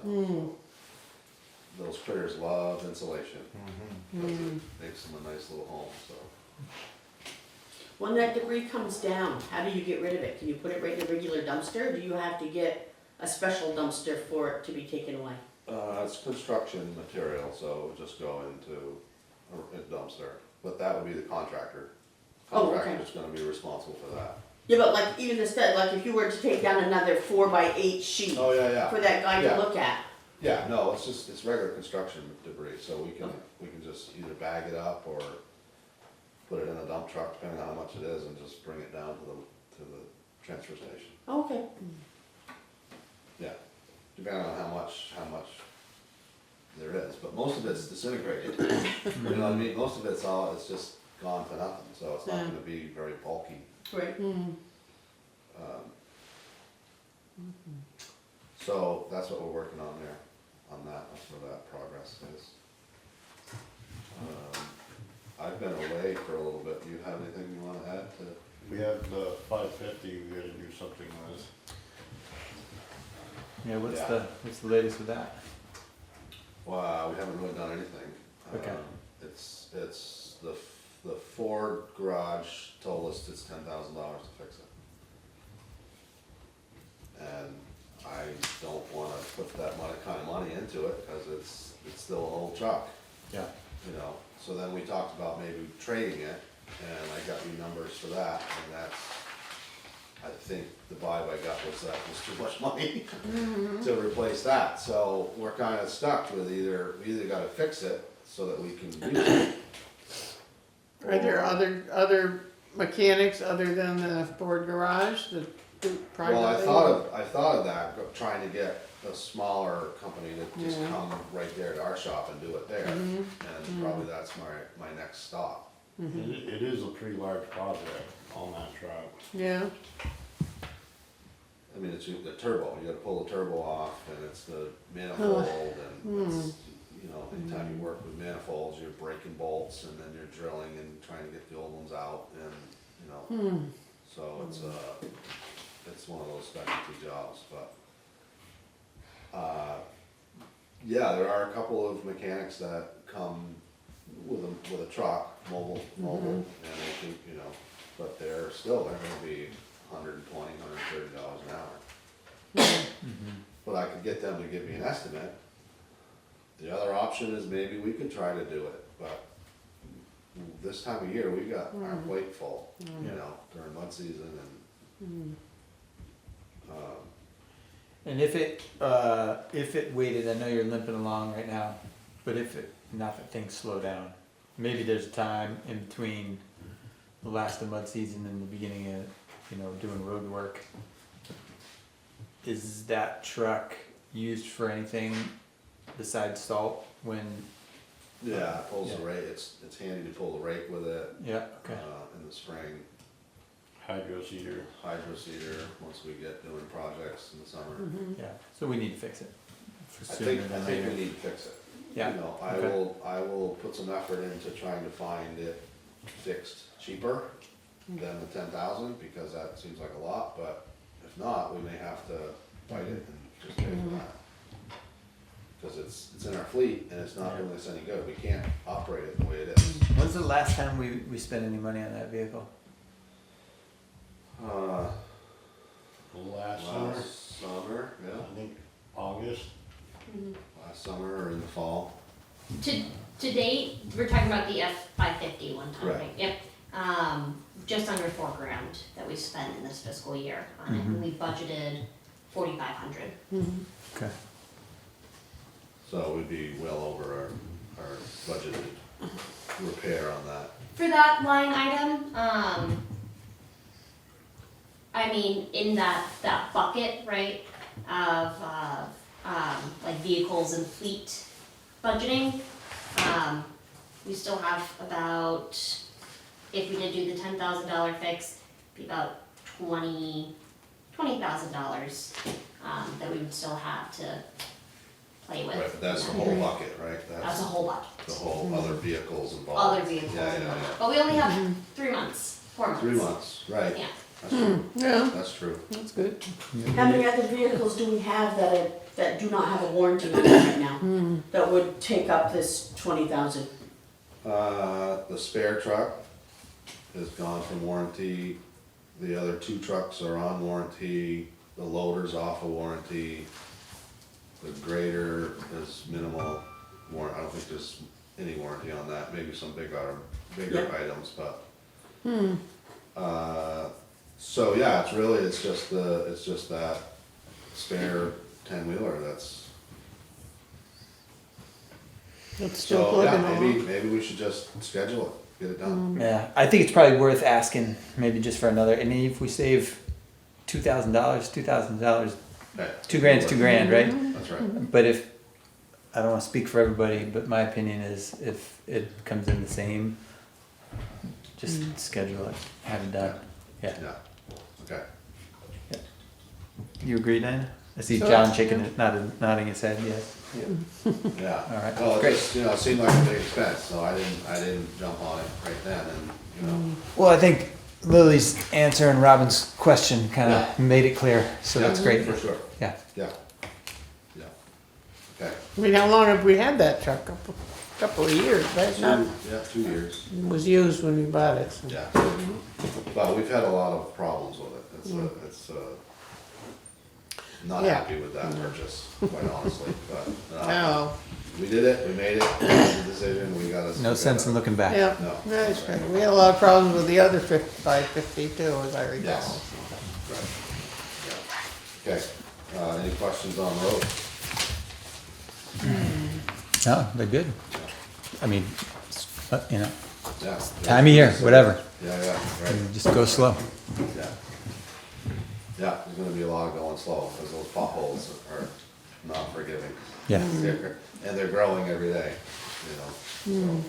Those critters love insulation. Makes them a nice little home, so. When that debris comes down, how do you get rid of it? Can you put it right in a regular dumpster, or do you have to get a special dumpster for it to be taken away? It's construction material, so it would just go into a dumpster, but that would be the contractor. Oh, okay. Contractor's gonna be responsible for that. Yeah, but like even instead, like if you were to take down another 4x8 sheet Oh, yeah, for yeah. that guy Yeah. to look at. Yeah, no, it's regular construction debris, so we can just either bag it up or put it in a dump truck, depending on how much it is, and just bring it down to the transfer station. Okay. Yeah, depending on how much there is, but most of it's disintegrated. You know what I mean? Most of it's just gone to nothing, so it's not Yeah. gonna be very bulky. Right. So that's what we're working on there, on that, that's where that progress is. I've been away for a little bit, do you have anything you wanna add to? we have the 550 we gotta do something with. Yeah, what's Yeah. the latest with that? Well, we haven't really done anything. Okay. It's the Ford garage told us it's $10,000 to fix it. And I don't wanna put that kind of money into it, cause it's still an old truck, Yeah. you know? So then we talked about maybe trading it, and I got you numbers for that, and that's, I think the vibe I got was that was too much money to replace that, so we're kinda stuck with we either gotta fix it so that we can use it. Are there or- other mechanics other than the Ford garage that do privately? Well, I thought of that, but trying to get a smaller company to just Yeah. come right there to our shop and do it there. Mhm. And probably that's my next stop. It is a pretty large project on that truck. Yeah, I mean, it's the turbo, you gotta pull the turbo off, and it's the manifold, and it's, you know, anytime you work with manifolds, you're breaking bolts, and then you're drilling and trying to get the old ones out, and, you know, so it's one of those specialty jobs, but, yeah, there are a couple of mechanics that come with a truck, mobile, and they can, you know, but they're gonna be $120, $130 an hour. But I could get them to give me an estimate. The other option is maybe we could try to do it, but this time of year, we got our plate full, you know, during mud season and, And if it waited, I know you're limping along right now, but not that things slow down, maybe there's a time in between the last of mud season and the beginning of, you know, doing road work. Is that truck used for anything besides salt when, yeah, it pulls the Yeah. rake, it's handy to pull the rake with it, yeah, okay, in the spring, Hydro seeder. hydro seeder, once we get doing projects in the summer. yeah, so we need to fix it. For I sooner think than we later. need to fix it. Yeah, You know, okay. I will put some effort into trying to find it fixed cheaper than the 10,000, because that seems like a lot, but if not, we may have to fight it and just pay for that. Cause it's in our fleet and it's not doing us any good, we can't operate it the way it is. When's the last time we spent any money on that vehicle? Last summer, Last summer, yeah, I think August. last summer or in the fall. To date, we're talking about the F-550 one time, Right. right? Yep. Just under $4,000 that we spent in this fiscal year on it, and we budgeted 4,500. Okay. So we'd be well over our budgeted repair on that. For that line item, I mean, in that bucket, right, of, like vehicles and fleet budgeting, we still have about, if we did do the $10,000 fix, be about $20,000, that we would still have to play with. Right, but that's the whole bucket, right? That's a whole bucket, The whole other vehicles involved. other vehicles Yeah, and yeah, whatnot, yeah. but we only have 3 months, 4 months. 3 months, right, Yeah. that's true, yeah, that's true. that's good. How many other vehicles do we have that do not have a warranty on them right now? That would take up this 20,000? The spare truck is gone from warranty, the other 2 trucks are on warranty, the loader's off of warranty. The grader is minimal warrant, I don't think there's any warranty on that, maybe some bigger Yep. items, but. So yeah, it's just that spare 10-wheeler that's, That's still so yeah, plugging along. maybe we should just schedule it, get it done. Yeah, I think it's probably worth asking, maybe just for another, and if we save $2,000, Okay. $2,000 is $2,000, right? That's right, But if, I don't wanna speak for everybody, but my opinion is if it comes in the same, just schedule it, have it done. yeah, okay. You agree, Diana? I see Sure, John shaking yeah. it, nodding his head, yes. Yeah. All right, Well, it great. just, it seemed like a big expense, so I didn't jump on it right then, and, Well, I think Lily's answer and Robin's question kind of made it clear, so Yeah, that's great. For sure. Yeah. Yeah. Yeah. Okay. I mean, how long have we had that truck? Couple of years, right? Not, Yeah, 2 years. it was used when we bought it, so. Yeah. But we've had a lot of problems with it. It's not Yeah. happy with that purchase, quite honestly, but, Oh, we did it, we made it, we made the decision, we got No sense in looking back. yeah, No. that's right. We had a lot of problems with the other 550 too, as I recall. Yes. Right. Yeah. Okay, any questions on road? No, they're good. I mean, you know, Yeah. time of year, whatever. Yeah, yeah, right, Just go slow. yeah. Yeah, there's gonna be a lot of going slow, because those potholes are not forgiving. Yeah. And they're growing every day, you know,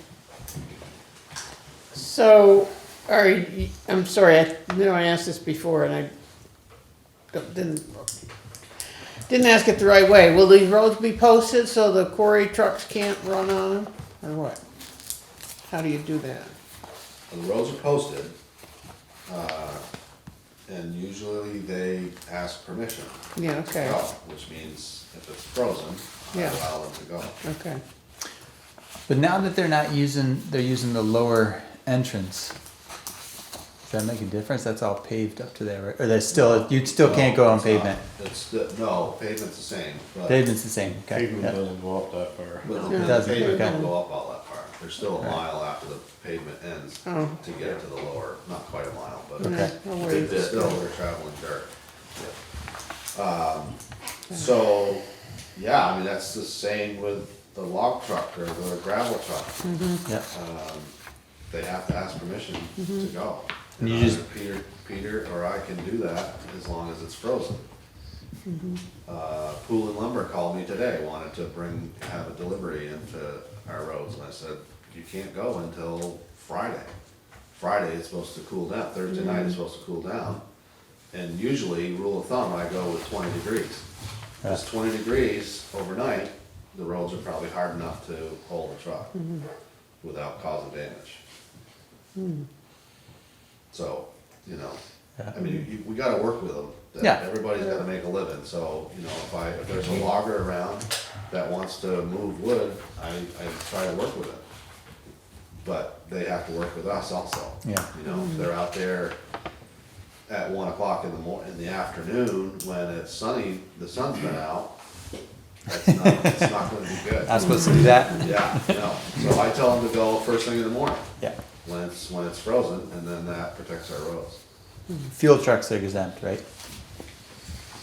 So, I'm sorry, I know I asked this before and I didn't ask it the right way. Will these roads be posted so the quarry trucks can't run on them, or what? How do you do that? The roads are posted, and usually they ask permission Yeah, to okay, go, which means if it's frozen, I Yeah. allow them to go. okay. But now that they're using the lower entrance, does that make a difference? That's all paved up to there, right? Or there's still, you still can't go on No, it's not. pavement? No, pavement's the same, but, Pavement's the same, okay. Pavement Yeah. doesn't go up that far. but It the doesn't, pavement okay. don't go up all that far. There's still a Right. mile after the pavement ends Oh. to get to the lower, not quite a mile, but Okay. No they worries. still are traveling dirt. So, yeah, I mean, that's the same with the log truck or the gravel truck. Yeah. They have to ask permission to go. And you either just- Peter or I can do that as long as it's frozen. Pool and Lumber called me today, wanted to have a delivery into our roads, and I said, you can't go until Friday. Friday it's supposed to cool down, Thursday night it's supposed to cool down, and usually, rule of thumb, I go with 20 degrees. If it's 20 degrees overnight, the roads are probably hard enough to hold a truck without causing damage. So, you know, Yeah. I mean, we gotta work with them. Yeah. Everybody's gotta make a living, so, you know, if there's a logger around that wants to move wood, I try to work with it. But they have to work with us also. Yeah. You know, if they're out there at 1 o'clock in the afternoon when it's sunny, the sun's been out, it's not gonna be good. Not supposed to do that? Yeah, no, so I tell them to go first thing in the morning, Yeah. when it's frozen, and then that protects our roads. Fuel trucks are exempt, right?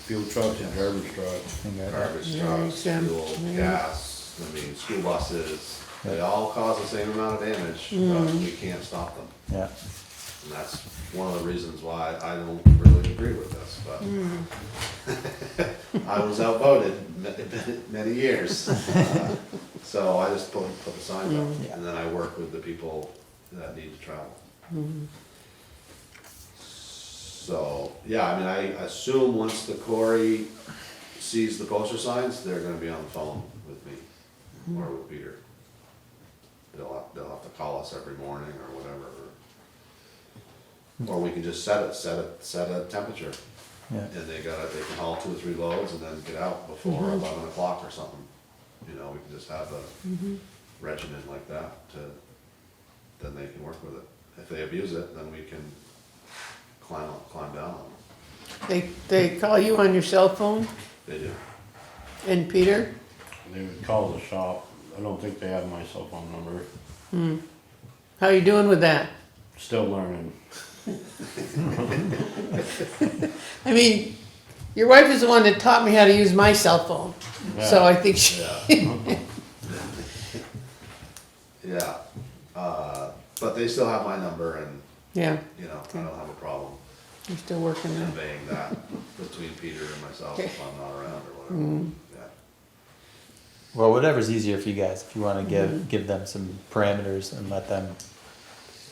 Fuel trucks and garbage trucks. Garbage Yeah, trucks, exempt, fuel, yeah. gas, I mean, school buses, they all cause the same amount of damage, but we can't stop them. Yeah. And that's one of the reasons why I don't really agree with this, but I was outvoted many years. So I just put the signs up, Yeah. and then I work with the people that need to travel. So, yeah, I mean, I assume once the quarry sees the poster signs, they're gonna be on the phone with me or with Peter. They'll have to call us every morning or whatever. Or we can just set a temperature, Yeah. and they can haul 2 or 3 loads and then get out before 11 o'clock or something. You know, we can just have a regimen like that then they can work with it. If they abuse it, then we can climb down on them. They call you on your cell phone, They do. and Peter? They would call the shop. I don't think they have my cell phone number. How you doing with that? Still learning. I mean, your wife is the one that taught me how to use my cell phone, so I think she, Yeah, but they still have my number, and, yeah, you know, I don't have a problem you're still working on it. conveying that between Peter and myself if I'm not around or whatever. Yeah. Well, whatever's easier for you guys, if you wanna give them some parameters and let them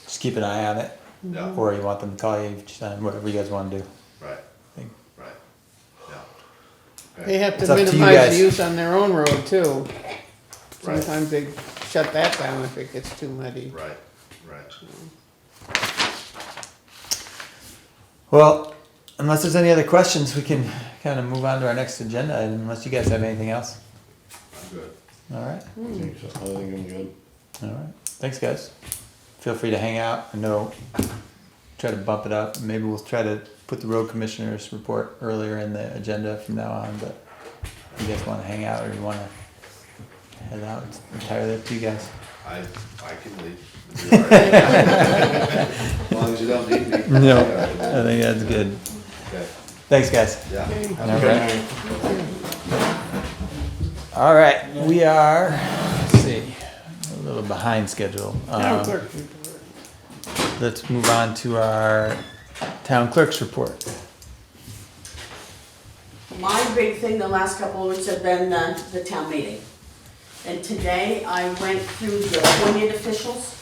just keep an eye on it, Yeah, or you want them to call you each time, whatever you guys wanna do. right, Think- right, yeah. They Okay, have It's to up to you minimize guys. the use on their own road too. Right. Sometimes they shut that down if it gets too muddy. right, right. Well, unless there's any other questions, we can kind of move on to our next agenda item, unless you guys have anything else. I'm good. All right, I think so. I think I'm good. all right. Thanks, guys. Feel free to hang out. I know, try to bump it up. Maybe we'll try to put the road commissioner's report earlier in the agenda from now on, but if you guys want to hang out or you want to head out, it's entirely up to you guys. I can leave. You're all right. As long as you don't need me. No, I think that's good. Okay, Thanks, guys. yeah. All right. All right, we are, let's see, a little behind schedule. Town clerk report. Let's move on to our town clerk's report. My big thing the last couple of weeks have been the town meeting. And today I went through the appointed officials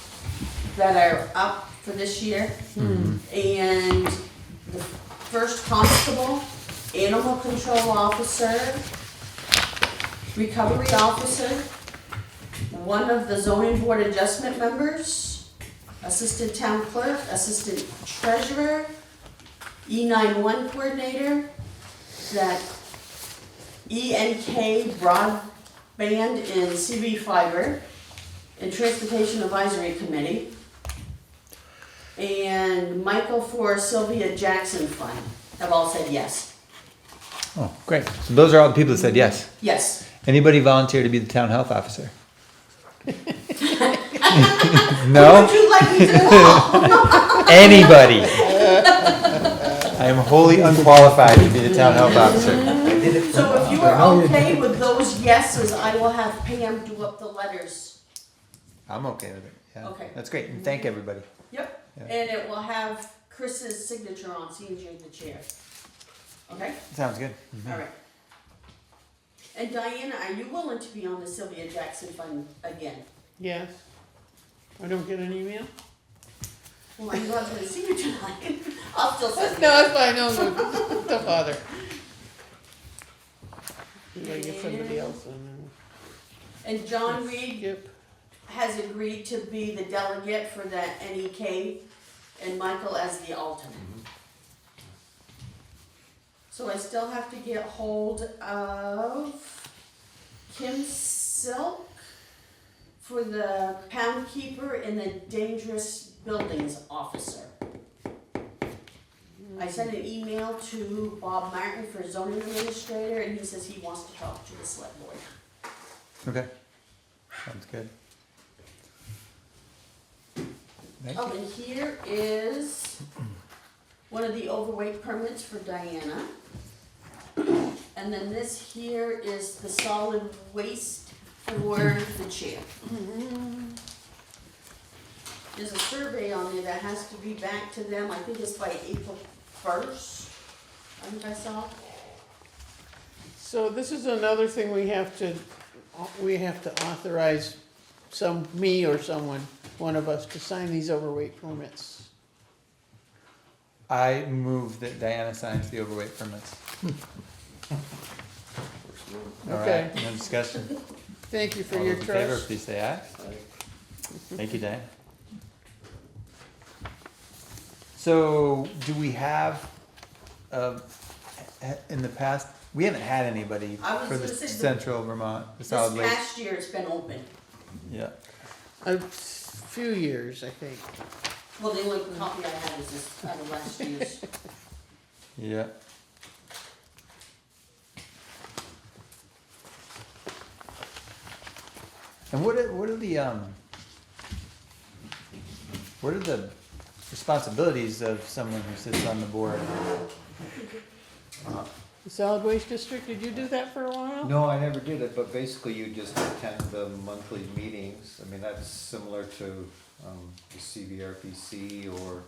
that are up for this year. And the first constable, animal control officer, recovery officer, one of the zoning board adjustment members, assistant town clerk, assistant treasurer, E91 coordinator, that ENK broadband and CB fiber, and transportation advisory committee, and Michael for Sylvia Jackson Fund have all said yes. Oh, great. So those are all the people that said yes. Yes. Anybody volunteer to be the town health officer? Who No? would you like me to call? Anybody? I am wholly unqualified to be the town health officer. So if you are okay with those yeses, I will have Pam do up the letters. I'm okay with it. Yeah. Okay. That's great. And thank everybody. Yep. Yeah. And it will have Chris's signature on, seeing you're the chair. Okay? Sounds good. All right. And Diana, are you willing to be on the Sylvia Jackson Fund again? Yes. I don't get an email? Well, I'm not gonna see you tonight. I'll still send No, you. it's fine, no, don't bother. You gotta get somebody else in And John there. Reed Yep. has agreed to be the delegate for that NEK, and Michael as the alternate. So I still have to get hold of Kim Silk for the pound keeper and the dangerous buildings officer. I sent an email to Bob Martin for zoning administrator, and he says he wants to talk to the select board. Okay. Sounds good. Thank Oh, you. and here is one of the overweight permits for Diana. And then this here is the solid waste for the chair. There's a survey on there that has to be back to them, I think it's by April 1st, I think I saw. So this is another thing we have to authorize me or someone, one of us, to sign these overweight permits. I move that Diana signs the overweight permits. All Okay. right, no discussion. Thank you for All your those in favor, trust. please say aye. Thank you, Diane. So, do we have, in the past, we haven't had anybody I was for the gonna say the- Central Vermont, the This solid waste. past year it's been open. Yeah, A few years, I think. Well, the only copy I had is this out of last year's. yeah. And what are the responsibilities of someone who sits on the board? The solid waste district, did you do that for a while? No, I never did it, but basically you just attend the monthly meetings. I mean, that's similar to the CVRPC or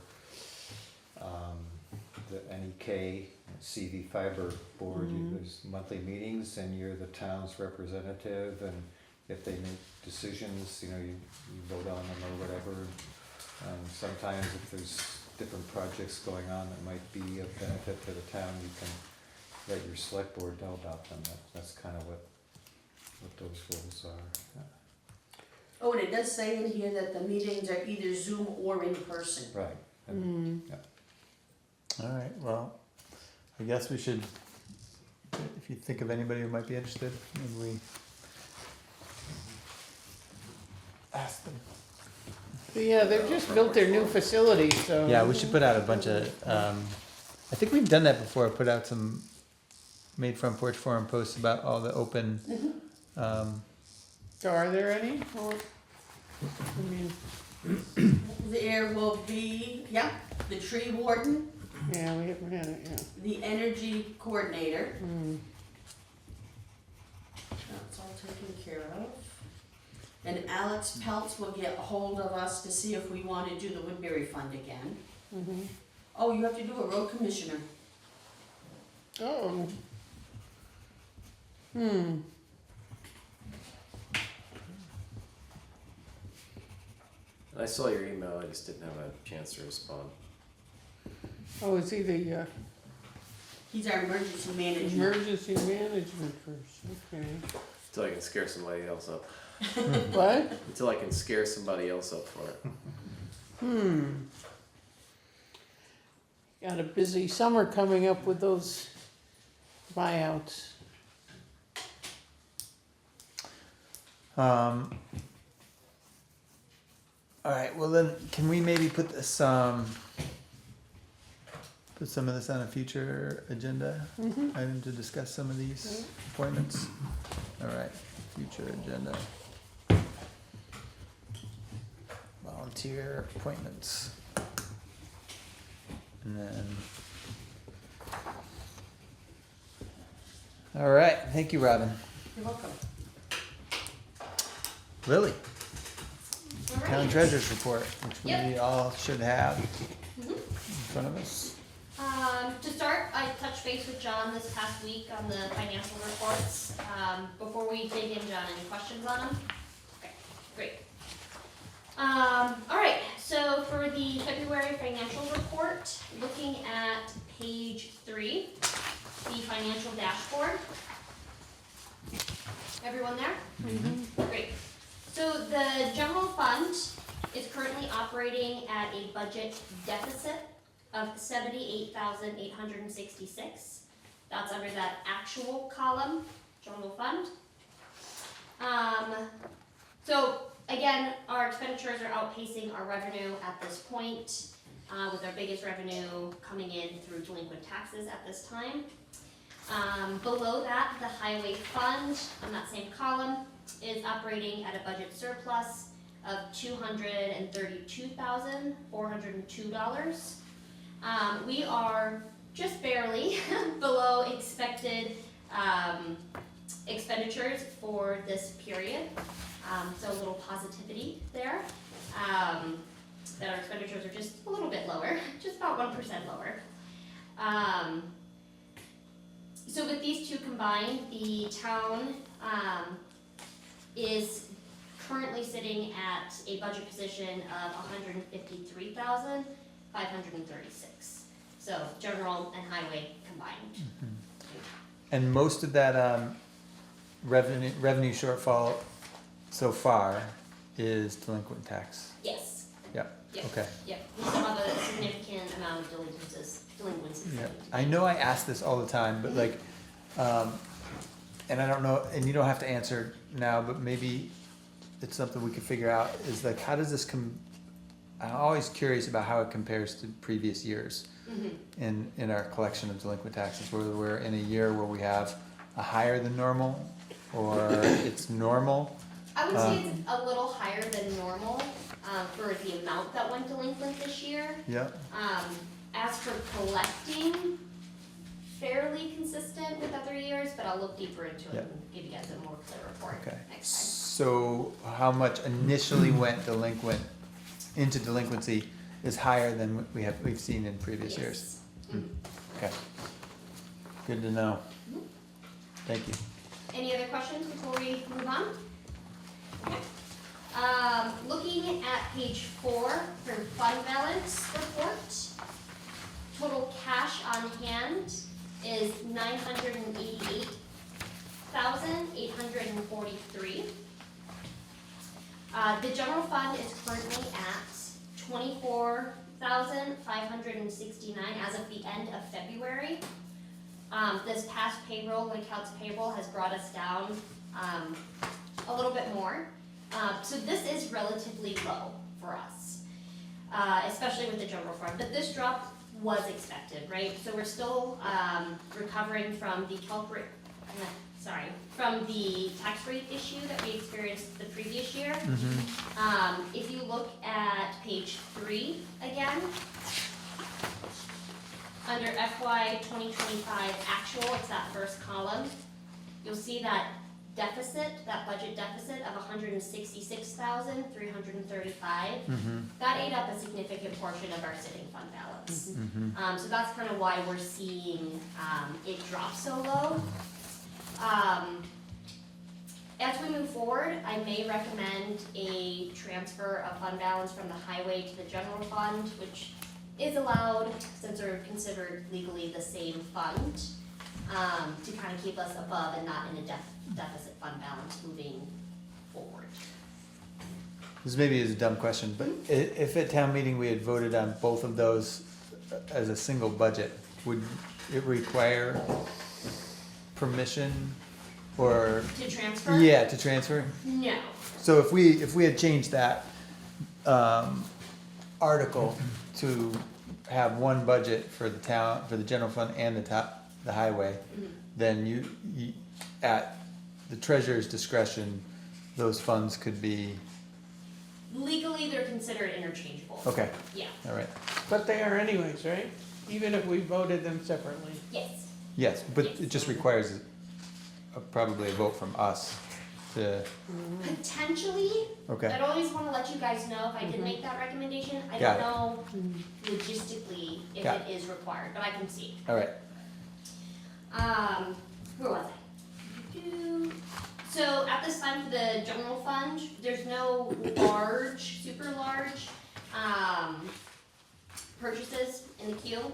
the NEK, CV Fiber Board. There's monthly meetings and you're the town's representative, and if they make decisions, you vote on them or whatever. Sometimes if there's different projects going on that might be of benefit to the town, you can let your select board know about them. That's kind of what those rules are. Oh, and it does say in here that the meetings are either Zoom or in person. Right. All right, well, I guess we should, if you think of anybody who might be interested, maybe we ask them. But yeah, they've just built their new facility, so. Yeah, we should put out a bunch of, I think we've done that before, put out some, made Front Porch Forum posts about all the open, So are there any? Or, I mean, There will be, yeah, the tree warden, yeah, we haven't had it yet. the energy coordinator. Hmm. That's all taken care of. And Alex Peltz will get a hold of us to see if we wanna do the Woodbury Fund again. Mm-hmm. Oh, you have to do a road commissioner. Oh. Hmm. I saw your email, I just didn't have a chance to respond. Oh, is he the He's our emergency manager. emergency management person? Okay. Until I can scare somebody else up. What? Until I can scare somebody else up for it. Hmm. Got a busy summer coming up with those buyouts. All right, well then, can we maybe put this, put some of this on a future agenda item to discuss some of these appointments? All right, future agenda. Volunteer appointments. And then. All right, thank you, Robin. You're welcome. Lily, Town Alright. Treasurer's Report, which we Yep. all should have Mhm. in front of us. To start, I touched base with John this past week on the financial reports. Before we dig in, John, any questions on them? Okay, great. Alright, so for the February financial report, looking at page 3, the financial dashboard. Everyone there? Great. So the general fund is currently operating at a budget deficit of $78,866. That's under that actual column, general fund. So again, our expenditures are outpacing our revenue at this point, with our biggest revenue coming in through delinquent taxes at this time. Below that, the highway fund on that same column is operating at a budget surplus of $232,402. We are just barely below expected expenditures for this period. So a little positivity there. That our expenditures are just a little bit lower, just about 1% lower. So with these two combined, the town is currently sitting at a budget position of $153,536. So general and highway combined. And most of that revenue shortfall so far is delinquent tax. Yes. Yep. Yep. Okay. Yep. We still have a significant amount of delinquencies. Yeah. I know I ask this all the time, but like, and I don't know, and you don't have to answer now, but maybe it's something we could figure out, is like, how does this I'm always curious about how it compares to previous years in our collection of delinquent taxes, whether we're in a year where we have a higher than normal, or it's normal. I would say it's a little higher than normal for the amount that went delinquent this year. Yeah. As for collecting, fairly consistent with other years, but I'll look deeper into it Yeah. and give you guys a more clear report Okay. next So how much initially went into delinquency is higher than what we've seen in time. previous years? Yes. Okay. Good to know. Thank you. Any other questions before we move on? Okay. Looking at page 4 for fund balance report, total cash on hand is $988,843. The general fund is currently at $1,569 as of the end of February. This past payroll, the accounts payable has brought us down a little bit more. So this is relatively low for us, especially with the general fund. But this drop was expected, right? So we're still recovering from the from the tax rate issue that we experienced the previous year. If you look at page 3 again, under FY 2025 actual, it's that first column, you'll see that deficit, that budget deficit of $166,335. That ate up a significant portion of our sitting fund balance. So that's kind of why we're seeing it drop so low. As we move forward, I may recommend a transfer of fund balance from the highway to the general fund, which is allowed since they're considered legally the same fund, to kind of keep us above and not in a deficit fund balance moving forward. This maybe is a dumb question, but if at town meeting we had voted on both of those as a single budget, would it require permission or? To transfer? Yeah, to transfer? No. So if we had changed that article to have one budget for the town, for the general fund and the highway, then you at the treasurer's discretion, those funds could be. Legally, they're considered interchangeable. Okay, Yeah. all right. But they are anyways, right? Even if we voted them separately. Yes. Yes, but Yes. it just requires probably a vote from us to, Potentially. okay. I'd always want to let you guys know if I did make that recommendation. I Got don't it. know logistically if Got it is required, but I can see. All right. Where was I? So at this time for the general fund, there's no large, super large, purchases in the queue.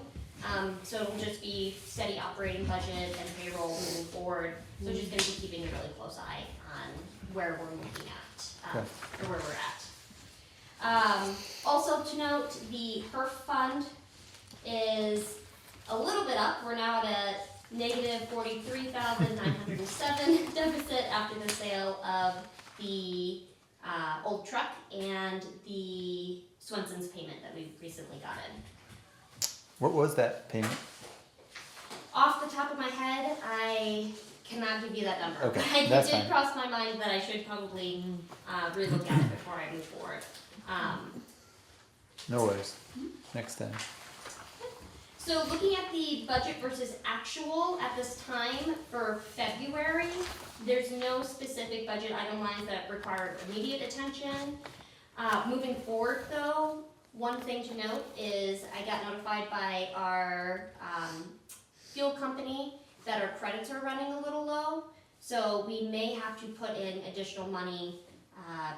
So it'll just be steady operating budget and payroll moving forward. So just gonna be keeping a really close eye on where we're looking at, or where we're at. Also to note, the HERF fund is a little bit up. We're now at a negative $43,907 deficit after the sale of the old truck and the Swenson's payment that we recently got in. What was that payment? Off the top of my head, I cannot give you that number. Okay, It that's did fine. cross my mind that I should probably relook at it before I move forward. No worries. Next time. So looking at the budget versus actual at this time for February, there's no specific budget item lines that require immediate attention. Moving forward though, one thing to note is I got notified by our fuel company that our credits are running a little low. So we may have to put in additional money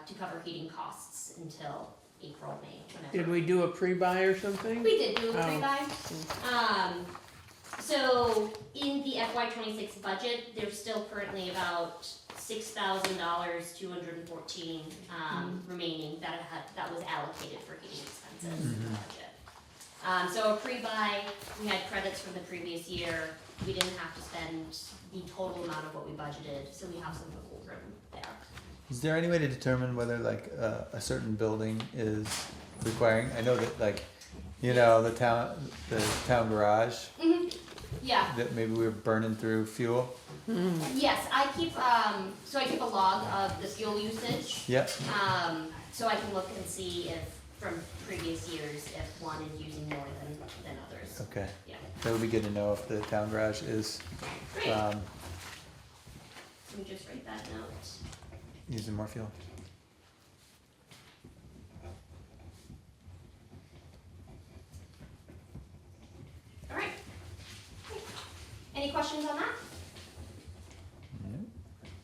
to cover heating costs until April, May, whenever. Did we do a pre-buy or something? We did do a Oh. pre-buy. So in the FY 26 budget, there's still currently about $6,214 remaining that was allocated for heating expenses in the budget. So a pre-buy, we had credits from the previous year. We didn't have to spend the total amount of what we budgeted, so we have some wiggle room there. Is there any way to determine whether like a certain building is requiring, I know that like, you know, the town garage, Yeah. that maybe we were burning through fuel? Yes, I keep a log of the fuel usage. Yep, So I can look and see if, from previous years, if one is using more than others. okay. Yeah. That would be good to know if the town garage is Great. Let me just write that note. using more fuel. All right. Great. Any questions on that?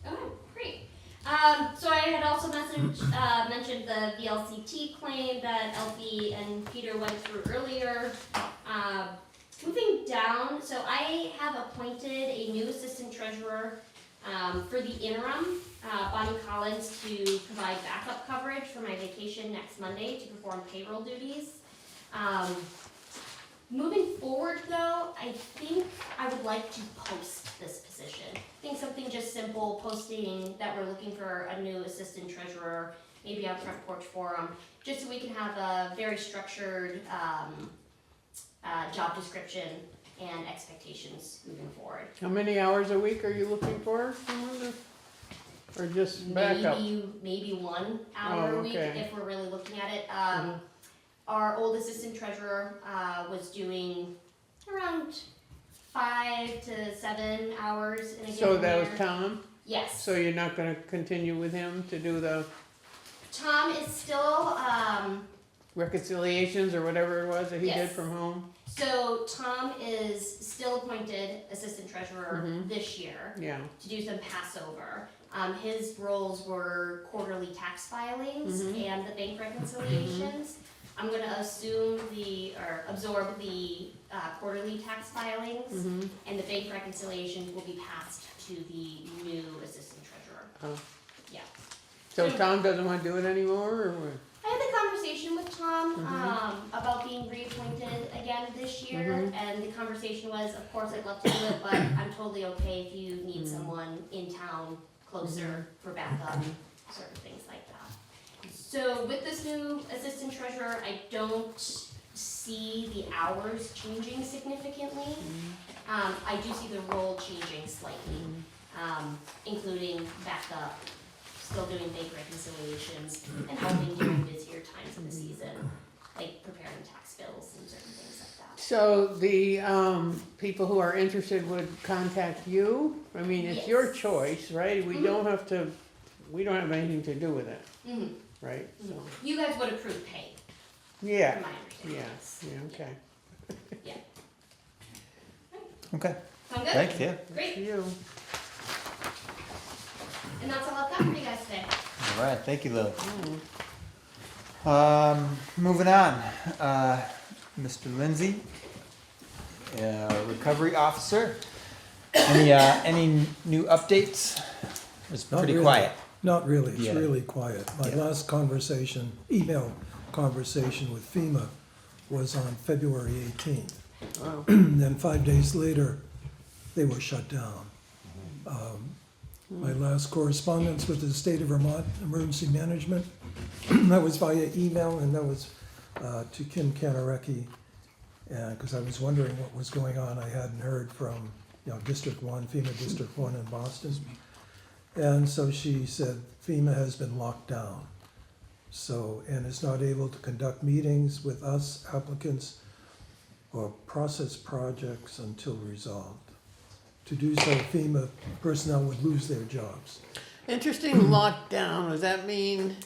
Oh, great. So I had also mentioned the VLCT claim that Elfie and Peter went through earlier. Moving down, so I have appointed a new assistant treasurer for the interim, Bonnie Collins, to provide backup coverage for my vacation next Monday to perform payroll duties. Moving forward though, I think I would like to post this position. I think something just simple, posting that we're looking for a new assistant treasurer, maybe on Front Porch Forum, just so we can have a very structured, job description and expectations moving forward. How many hours a week are you looking for? Or just backup? Maybe 1 hour a week okay. if we're really looking at it. Our old assistant treasurer was doing around 5 to 7 hours in a given So that was year. Tom? Yes. So you're not gonna continue with him to do the Tom is still, reconciliations or whatever it was that he did Yes. from home? so Tom is still appointed assistant treasurer this year Yeah. to do some Passover. His roles were quarterly tax filings and the bank reconciliations. I'm gonna absorb the quarterly tax filings, and the bank reconciliations will be passed to the new assistant treasurer. Oh. Yeah. So Tom doesn't wanna do it anymore, or what? I had a conversation with Tom about being reappointed again this year, and the conversation was, of course, I'd love to do it, but I'm totally okay if you need someone in town closer for backup, certain things like that. So with this new assistant treasurer, I don't see the hours changing significantly. I do see the role changing slightly, including backup, still doing bank reconciliations, and helping during busier times of the season, like preparing tax bills and certain things like that. So the people who are interested would contact you? I mean, it's your Yes. choice, right? We don't have to, we don't have anything to do with it, Mhm. right? So, You guys would approve pay, yeah, from my understanding. yeah, yeah, okay. Okay, Sound good? thanks, yeah. Great, You. and that's all I've got for you guys today. All right, thank you, Lily. Moving on, Mr. Lindsay, recovery officer. Any new updates? It's Not pretty really. quiet. Not really, it's Yeah. really quiet. My Yeah. last conversation, email conversation with FEMA was on February 18th. Wow. Then 5 days later, they were shut down. My last correspondence with the State of Vermont Emergency Management, that was via email, and that was to Kim Kanarecki, because I was wondering what was going on. I hadn't heard from, District 1, FEMA District 1 in Boston. And so she said FEMA has been locked down. So, and is not able to conduct meetings with us applicants or process projects until resolved. To do so, FEMA personnel would lose their jobs. Interesting lockdown, does that mean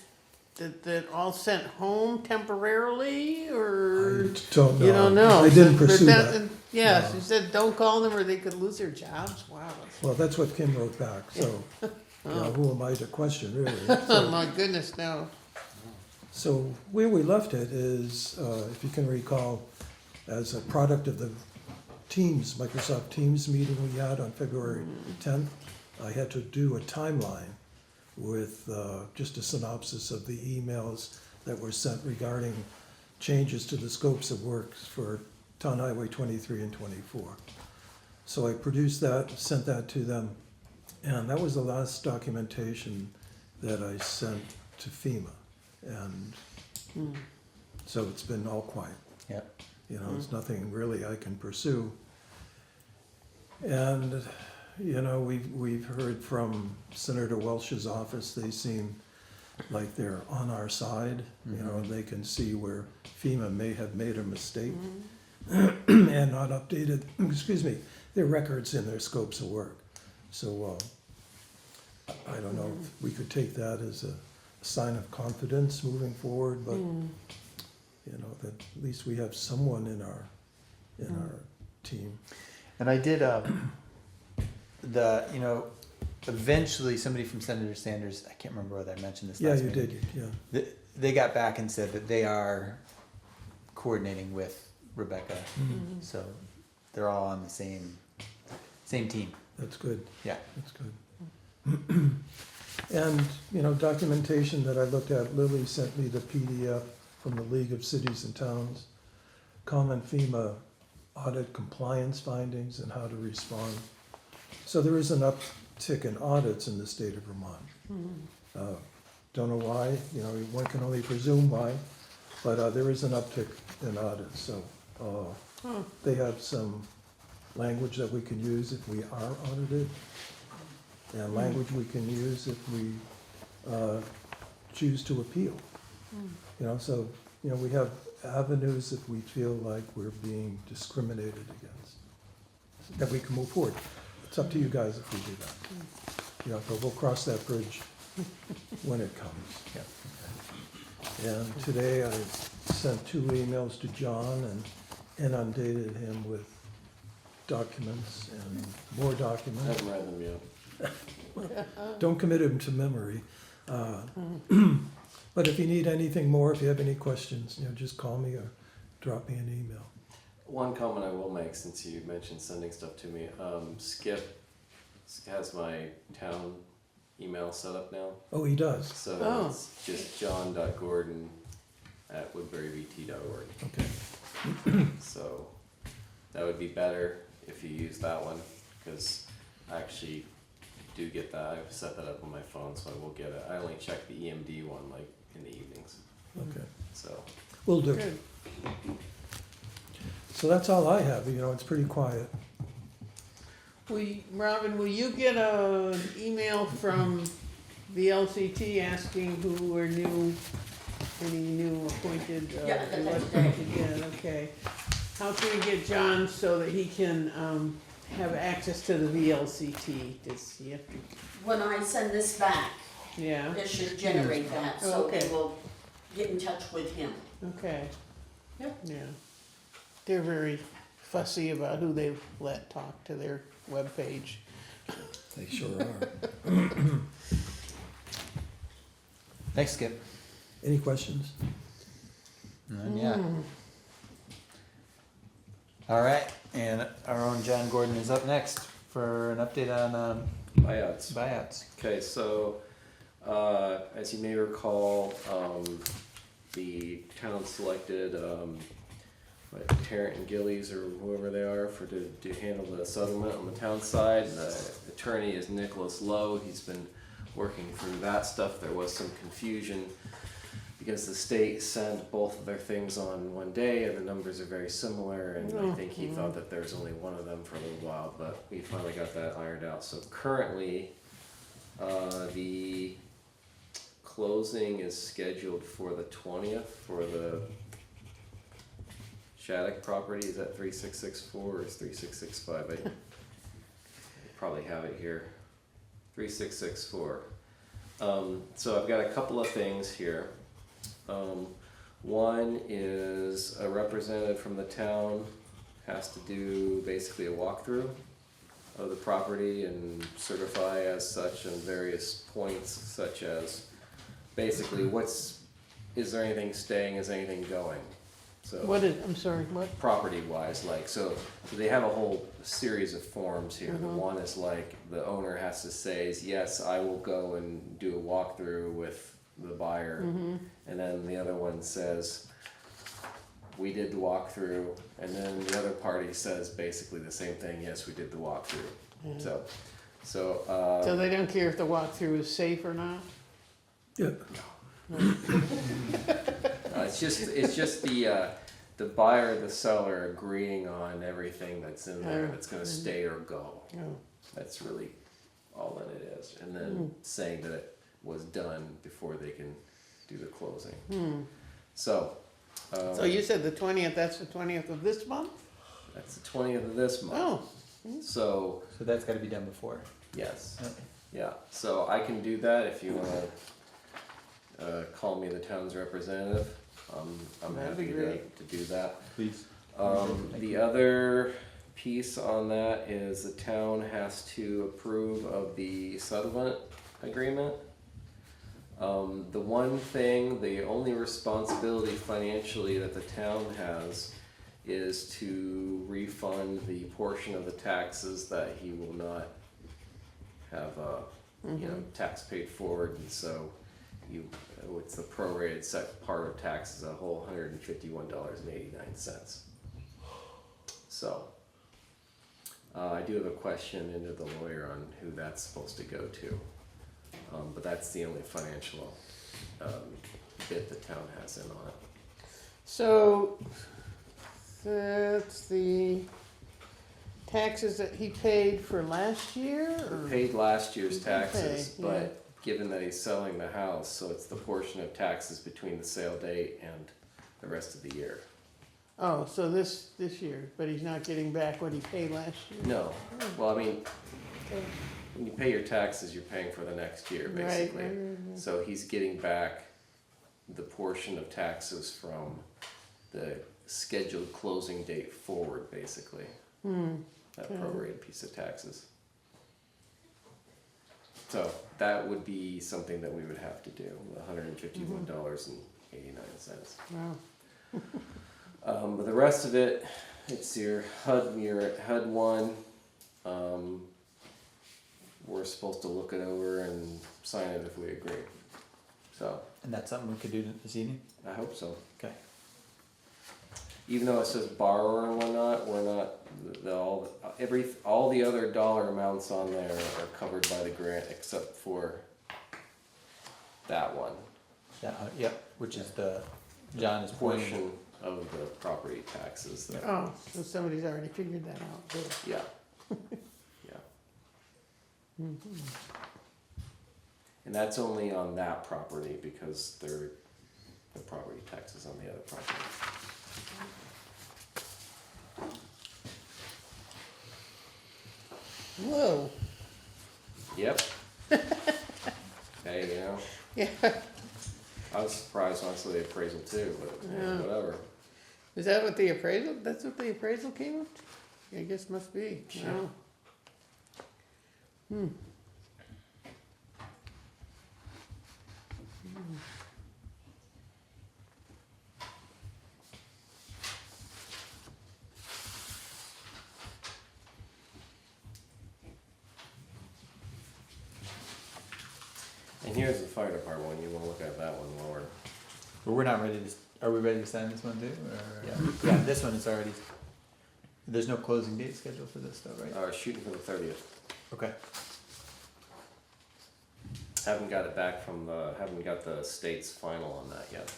that they're all sent home temporarily, or? I don't know. You don't know? I didn't But pursue that. Yes, No. you said don't call them or they could lose their jobs, wow. Well, that's what Kim wrote back, so, who am I to question, really? Oh So- my goodness, no. So where we left it is, if you can recall, as a product of the Teams, Microsoft Teams meeting we had on February 10th, I had to do a timeline with just a synopsis of the emails that were sent regarding changes to the scopes of works for Town Highway 23 and 24. So I produced that, sent that to them, and that was the last documentation that I sent to FEMA. And so it's been all quiet. Yep. There's nothing really I can pursue. And, we've heard from Senator Welch's office, they seem like they're on our side. They can see where FEMA may have made a mistake and not updated, their records in their scopes of work. So, I don't know if we could take that as a sign of confidence moving forward, but, that at least we have someone in our team. And I did, eventually somebody from Senator Sanders, I can't remember whether I mentioned this Yeah, last you meeting. did, yeah. They got back and said that they are coordinating with Rebecca, so they're all on the same team. That's good, Yeah. that's good. And, documentation that I looked at, Lily sent me the PDF from the League of Cities and Towns common FEMA audit compliance findings and how to respond. So there is an uptick in audits in the state of Vermont. Don't know why, you know, one can only presume why, but there is an uptick in audits, so they have some language that we can use if we are audited, and language we can use if we choose to appeal. You know, so, you know, we have avenues if we feel like we're being discriminated against, that we can move forward. It's up to you guys if we do that. You know, but we'll cross that bridge when it comes. And today I sent 2 emails to John and inundated him with documents and more I documents. haven't read them yet. Don't commit him to memory. But if you need anything more, if you have any questions, you know, just call me or drop me an email. One comment I will make, since you mentioned sending stuff to me, Skip has my town email set up now. Oh, he does? So Oh. it's just john.gordon@woodburyvt.org. Okay. So that would be better if you use that one, because I actually do get that. I've set that up on my phone, so I will get it. I only check the EMD one like in the evenings. Okay. So Will do. Good. So that's all I have, you know, it's pretty quiet. Robin, will you get an email from the LCT asking who were any new appointed? Yeah, I got that elected? Yeah, okay. How can we get John so that he can, have access to the VLCT? Does he have to, When I send this back, yeah, it should generate that, Oh, so okay. they will get in touch with him. okay. Yep. Yeah. They're very fussy about who they let talk to their webpage. They sure are. Thanks, Skip. Any questions? And yeah. All right, and our own John Gordon is up next for an update on buyouts. buyouts. Okay, so as you may recall, the town selected Tarrant and Gillies or whoever they are to handle the settlement on the town side. The attorney is Nicholas Lowe. He's been working through that stuff. There was some confusion because the state sent both of their things on one day and the numbers are very similar, and I think he thought that there's only one of them for a little while, but we finally got that ironed out. So currently, the closing is scheduled for the 20th for the Shattuck property. Is that 3664 or is 3665? I probably have it here. 3664. So I've got a couple of things here. One is a representative from the town has to do basically a walkthrough of the property and certify as such on various points, such as basically is there anything staying, is anything going? So I'm sorry, what? property wise, like, so they have a whole series of forms here. The one is like, the owner has to say, yes, I will go and do a walkthrough with the buyer. And then the other one says, we did the walkthrough, and then the other party says basically the same thing, yes, we did the walkthrough. So they don't care if the walkthrough is safe or not? Yeah. It's just the buyer, the seller agreeing on everything that's in there that's gonna stay or go. No. That's really all that it is. And then saying that it was done before they can do the closing. So. So you said the 20th, that's the 20th of this month? That's the 20th of this month. Oh, So, So that's gotta be done before. yes. Okay. Yeah, so I can do that if you wanna call me the town's representative. I'm That'd be happy great. to do that. Please. The other piece on that is the town has to approve of the settlement agreement. The one thing, the only responsibility financially that the town has is to refund the portion of the taxes that he will not have, tax paid forward, and so it's the prorated set part of taxes, a whole $151.89. So, I do have a question into the lawyer on who that's supposed to go to. But that's the only financial, bit the town has in on it. So, that's the taxes that he paid for last year, or? Paid last year's He did taxes, pay, but given that he's selling the house, so it's the portion of taxes between the sale date and the rest of the year. Oh, so this year, but he's not getting back what he paid last year? No, well, I mean, Okay. when you pay your taxes, you're paying for the next year, Right, basically. right. So he's getting back the portion of taxes from the scheduled closing date forward, basically. That Okay. prorated piece of taxes. So that would be something that we would have to do, $151.89. Wow. But the rest of it, it's your HUD, HUD one. We're supposed to look it over and sign it if we agree. So And that's something we could do this evening? I hope so. Okay. Even though it says borrower and whatnot, we're not, all the other dollar amounts on there are covered by the grant except for that one Yep, which is John is pointing. portion of the property taxes that, Oh, so somebody's already figured that out, good. yeah. Yeah. And that's only on that property because the property taxes on the other property. Whoa. Yep. Hey, you know, Yeah, I was surprised when I saw the appraisal too, but Yeah. whatever. is that what the appraisal, that's what the appraisal came up to? I guess must be, Sure. wow. And here's the fire department one, you wanna look at that one lower. But we're not ready to, are we ready to sign this one too? Or- Yeah. Yeah, this one is already, there's no closing date scheduled for this though, right? Shooting for the 30th. Okay. Haven't got it back from haven't got the state's final on that yet.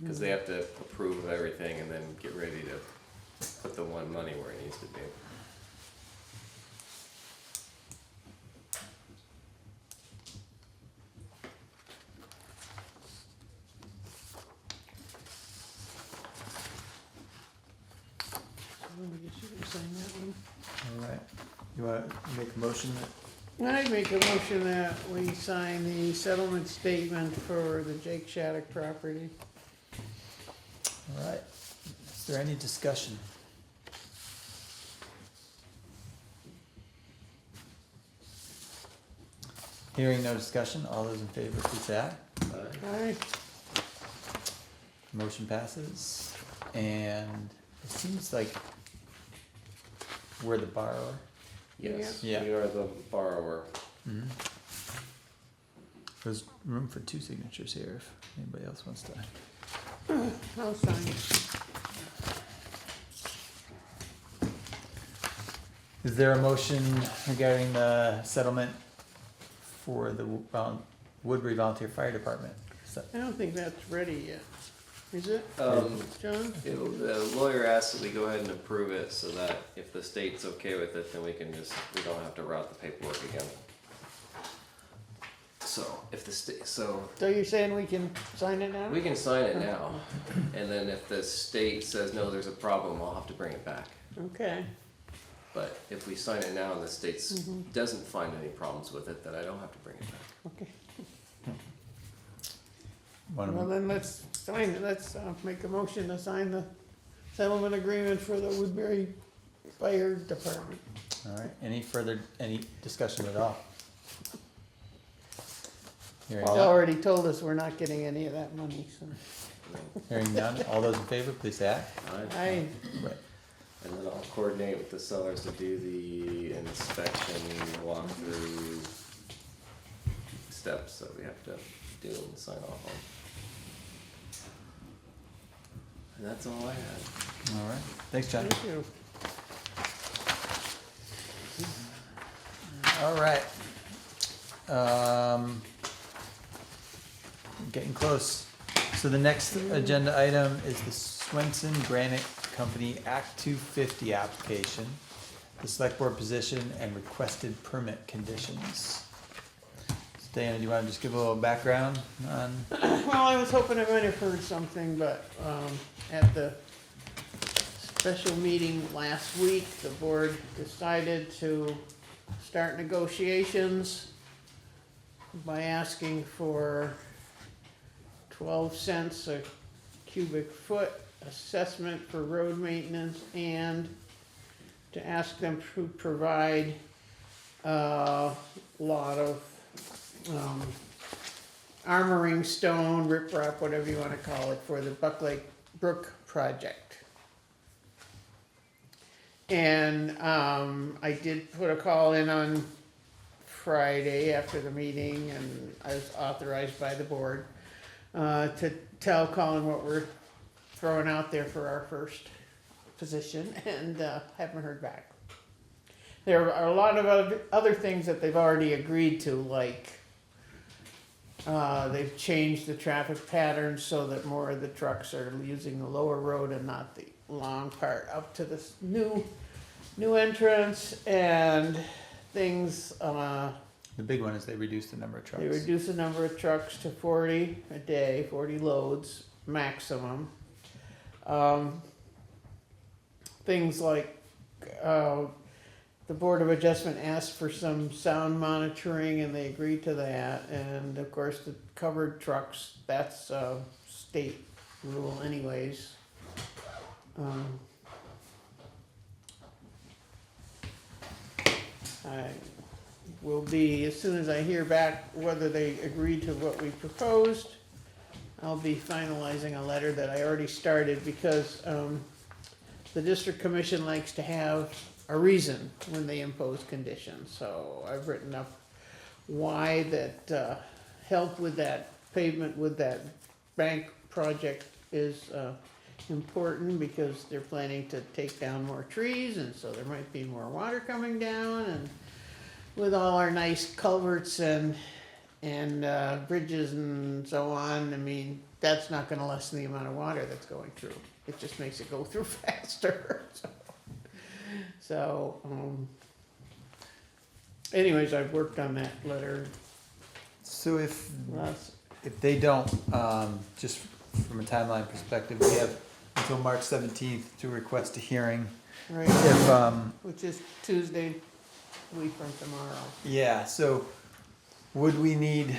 Cause they have to approve everything and then get ready to put the one money where it needs to be. Oh, I guess you can sign that one. Alright. You wanna make a motion that, I'd make a motion that we sign the settlement statement for the Jake Shattuck property. alright. Is there any discussion? Hearing no discussion, all those in favor, please say aye. Aye. Motion passes, and it seems like we're the borrower. Yes, Yeah. we are the borrower. Mm-hmm. There's room for 2 signatures here if anybody else wants to. I'll sign it. Is there a motion regarding the settlement for the Woodbury Volunteer Fire Department? I don't think that's ready yet. Is it, Um, John? the lawyer asked that we go ahead and approve it so that if the state's okay with it, then we don't have to route the paperwork again. So, if the state, So you're saying we can sign it now? we can sign it now, and then if the state says, no, there's a problem, I'll have to bring it back. Okay, But if we sign it now and the state doesn't find any problems with it, then I don't have to bring it back. okay. Wanna Well, then let's sign it. Let's make a motion to sign the settlement agreement for the Woodbury Fire Department. Alright, any discussion at all? Hearing They none, already told us we're not getting any of that money, so. hearing none, all those in favor, please say aye. I, Right. And then I'll coordinate with the sellers to do the inspection walkthrough steps that we have to do and sign off on. And that's all I had. All right, thanks, John. Thank you. All right. Getting close. So the next agenda item is the Swenson Granite Company Act 250 application, the select board position and requested permit conditions. So Diana, do you wanna just give a little background on? Well, I was hoping I might have heard something, but, at the special meeting last week, the board decided to start negotiations by asking for 12 cents a cubic foot assessment for road maintenance and to ask them to provide a lot of armoring stone, riprap, whatever you wanna call it, for the Buck Lake Brook project. And I did put a call in on Friday after the meeting, and I was authorized by the board to tell Colin what we're throwing out there for our first position, and haven't heard back. There are a lot of other things that they've already agreed to, like they've changed the traffic patterns so that more of the trucks are using the lower road and not the long part up to this new entrance, and things, The big one is they reduced the number of trucks. they reduce the number of trucks to 40 a day, 40 loads maximum. Things like, the Board of Adjustment asked for some sound monitoring and they agreed to that. And of course, the covered trucks, that's a state rule anyways. I will be, as soon as I hear back whether they agree to what we proposed, I'll be finalizing a letter that I already started because the district commission likes to have a reason when they impose conditions. So I've written up why that help with that pavement, with that bank project is important, because they're planning to take down more trees, and so there might be more water coming down, and with all our nice culverts and bridges and so on, I mean, that's not gonna lessen the amount of water that's going through. It just makes it go through faster. So, anyways, I've worked on that letter. So if Lots, they don't, just from a timeline perspective, we have until March 17th to request a hearing. right, If, which is Tuesday, week from tomorrow. yeah, so what do we need,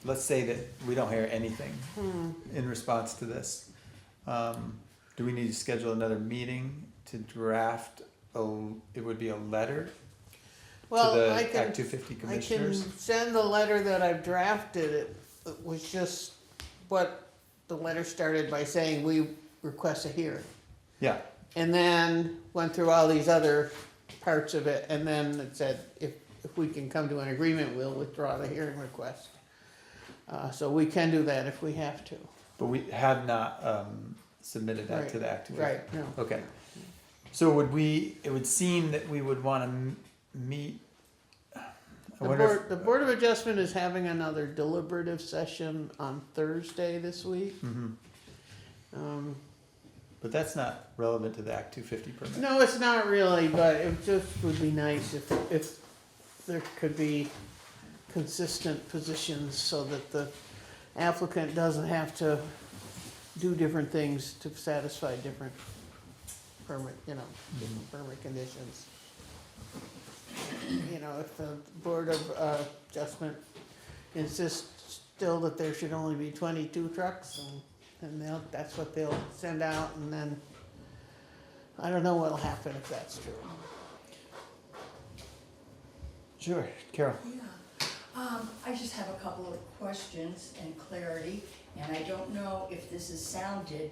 let's say that we don't hear anything in response to this. Do we need to schedule another meeting to draft it would be a letter to Well, the I can, Act 250 I can commissioners? send the letter that I've drafted. It was just what the letter started by saying, we request a hearing. Yeah, And then went through all these other parts of it, and then it said, if we can come to an agreement, we'll withdraw the hearing request. So we can do that if we have to. but we have not submitted that to the Act 250. Right, no. Okay. So it would seem that we would wanna meet, I wonder if. The Board of Adjustment is having another deliberative session on Thursday this week. Mhm. Um, But that's not relevant to the Act 250 permit. No, it's not really, but it just would be nice if there could be consistent positions so that the applicant doesn't have to do different things to satisfy different permit, different permit conditions. If the Board of Adjustment insists still that there should only be 22 trucks, and that's what they'll send out, and then I don't know what'll happen if that's true. Sure, Carol. Yeah, I just have a couple of questions and clarity, and I don't know if this is sounded,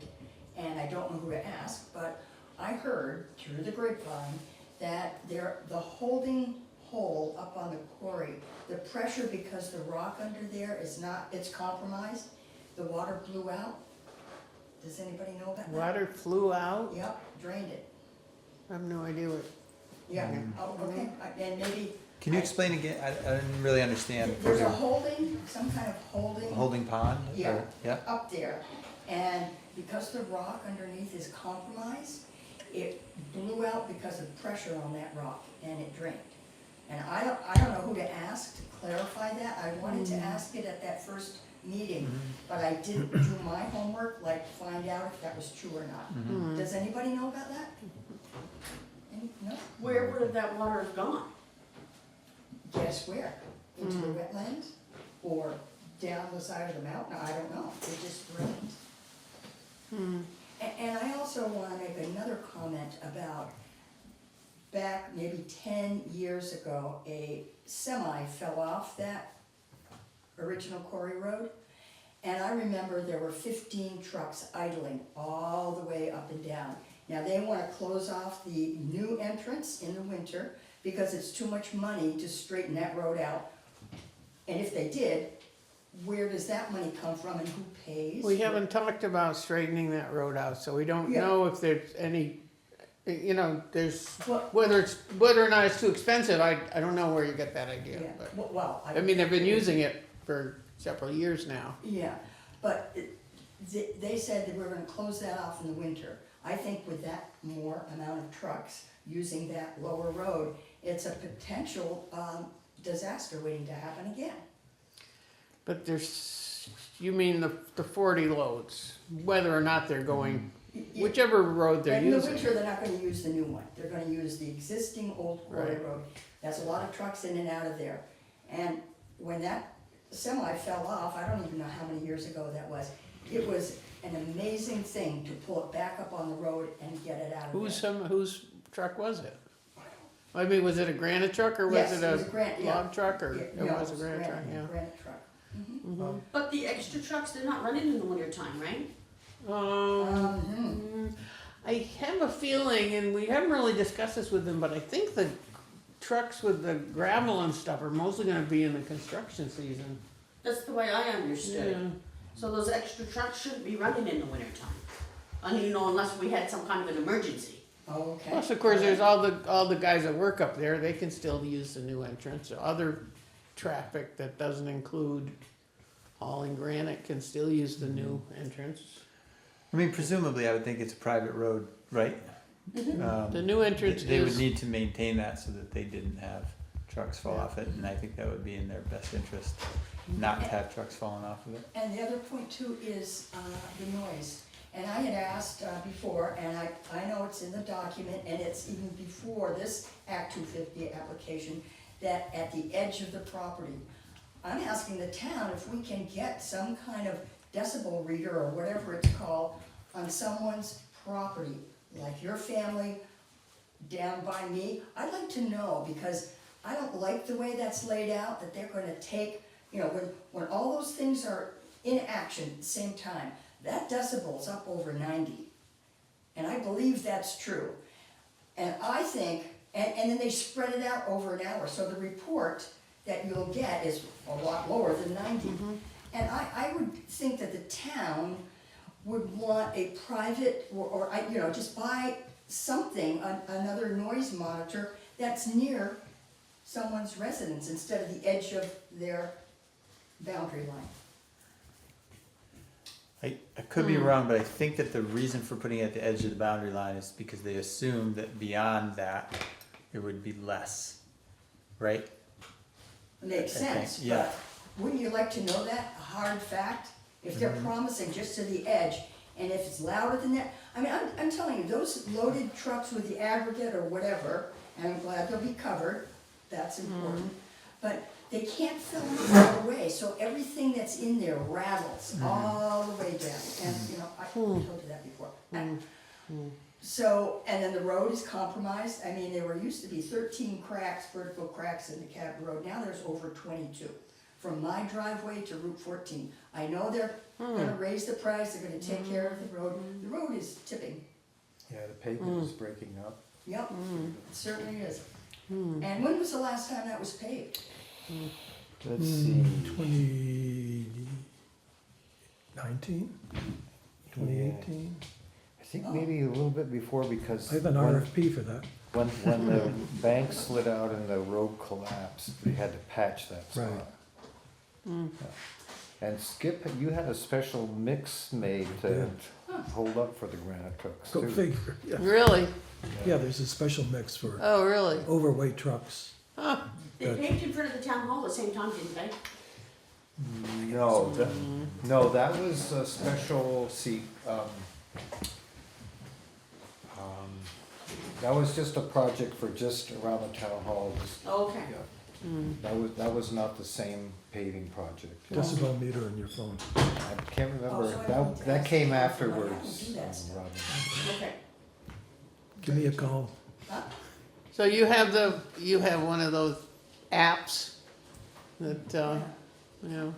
and I don't know who to ask, but I heard through the grapevine that the holding hole up on the quarry, the pressure, because the rock under there is not, it's compromised, the water blew out. Does anybody know about that? Water flew out? Yep, drained it. I have no idea what, Yeah, oh, okay, and maybe. Can you explain again? I didn't really understand. There's a holding, some kind of holding. Holding pond? or- Yeah. Yeah, Up there, and because the rock underneath is compromised, it blew out because of pressure on that rock, and it drained. And I don't know who to ask to clarify that, I wanted to ask it at that first meeting, but I didn't do my homework, like find out if that was true or not. Does anybody know about that? No? Where would that water have gone? Guess where? Into the wetlands, or down the side of the mountain, I don't know, it just rained. And I also wanna make another comment about, back maybe 10 years ago, a semi fell off that original quarry road. And I remember there were 15 trucks idling all the way up and down. Now, they wanna close off the new entrance in the winter because it's too much money to straighten that road out. And if they did, where does that money come from and who pays? we haven't talked about straightening that road out, so we don't Yeah. know if there's any, you know, there's, Well- whether or not it's too expensive, I don't know where you get that idea, Yeah, but, well, I mean, they've been using it for several years now. Yeah, but they said that we're gonna close that off in the winter. I think with that more amount of trucks using that lower road, it's a potential disaster waiting to happen again. But there's, you mean the 40 loads, whether or not they're going, whichever road they're In the using. winter, they're not gonna use the new one, they're gonna use the existing old quarry Right. road. That's a lot of trucks in and out of there. And when that semi fell off, I don't even know how many years ago that was, it was an amazing thing to pull it back up on the road and get it out of there. Whose truck was it? I mean, was it a granite truck or was Yes, it it was a a gran- yeah. log truck or, Yeah, it no, was a granite truck, yeah. Granite truck. But the extra trucks, they're not running in the winter time, right? I have a feeling, and we haven't really discussed this with them, but I think the trucks with the gravel and stuff are mostly gonna be in the construction season. That's the way I understood it. Yeah. So those extra trucks shouldn't be running in the winter time. And you know, unless we had some kind of an emergency. Oh, okay. Plus, of course, there's all the guys that work up there, they can still use the new entrance. Other traffic that doesn't include hauling granite can still use the new entrance. I mean, presumably, I would think it's a private road, right? The new entrance They would is, need to maintain that so that they didn't have trucks fall off it, and I think that would be in their best interest, not to have trucks falling off of it. And the other point too is the noise. And I had asked before, and I know it's in the document, and it's even before this Act 250 application, that at the edge of the property, I'm asking the town if we can get some kind of decibel reader or whatever it's called on someone's property, like your family down by me. I'd like to know, because I don't like the way that's laid out, that they're gonna take, you know, when all those things are in action at the same time, that decibel's up over 90. And I believe that's true. And I think, and then they spread it out over an hour, so the report that you'll get is a lot lower than 90. And I would think that the town would want a private, or you know, just buy something, another noise monitor that's near someone's residence instead of the edge of their boundary line. I could be wrong, but I think that the reason for putting it at the edge of the boundary line is because they assume that beyond that, it would be less, right? Makes I think, sense, yeah. but wouldn't you like to know that, a hard fact? If they're promising just to the edge, and if it's louder than that, I mean, I'm telling you, those loaded trucks with the aggregate or whatever, and I'm glad they'll be covered, that's important, but they can't fill them all the way, so everything that's in there rattles all the way down, and, you know, I told you that before. So, and then the road is compromised, I mean, there used to be 13 cracks, vertical cracks in the Cabot Road, now there's over 22. From my driveway to Route 14. I know they're gonna raise the price, they're gonna take care of the road is tipping, Yeah, the pavement is breaking up. yep, it certainly is. And when was the last time that was paved? Let's see. 2019? 2018? I think maybe a little bit before, because I have an RFP for that. when the bank slid out and the road collapsed, they had to patch that spot. Right. Mm. Yeah. And Skip, you had a special mix made to hold up for the granite trucks Go too. figure, yeah. Really? Yeah, there's a special mix for Oh, really? overweight trucks. Huh. They paved in front of the town hall at the same time, didn't they? No, that was a special seat, that was just a project for just around the town hall, just, Okay. yeah. That was not the same paving project. Decibel meter in your phone. I can't remember, Oh, so I don't that came ask- I afterwards. don't do that stuff. Robin. Okay. Give me a call. So you have one of those apps that, you know,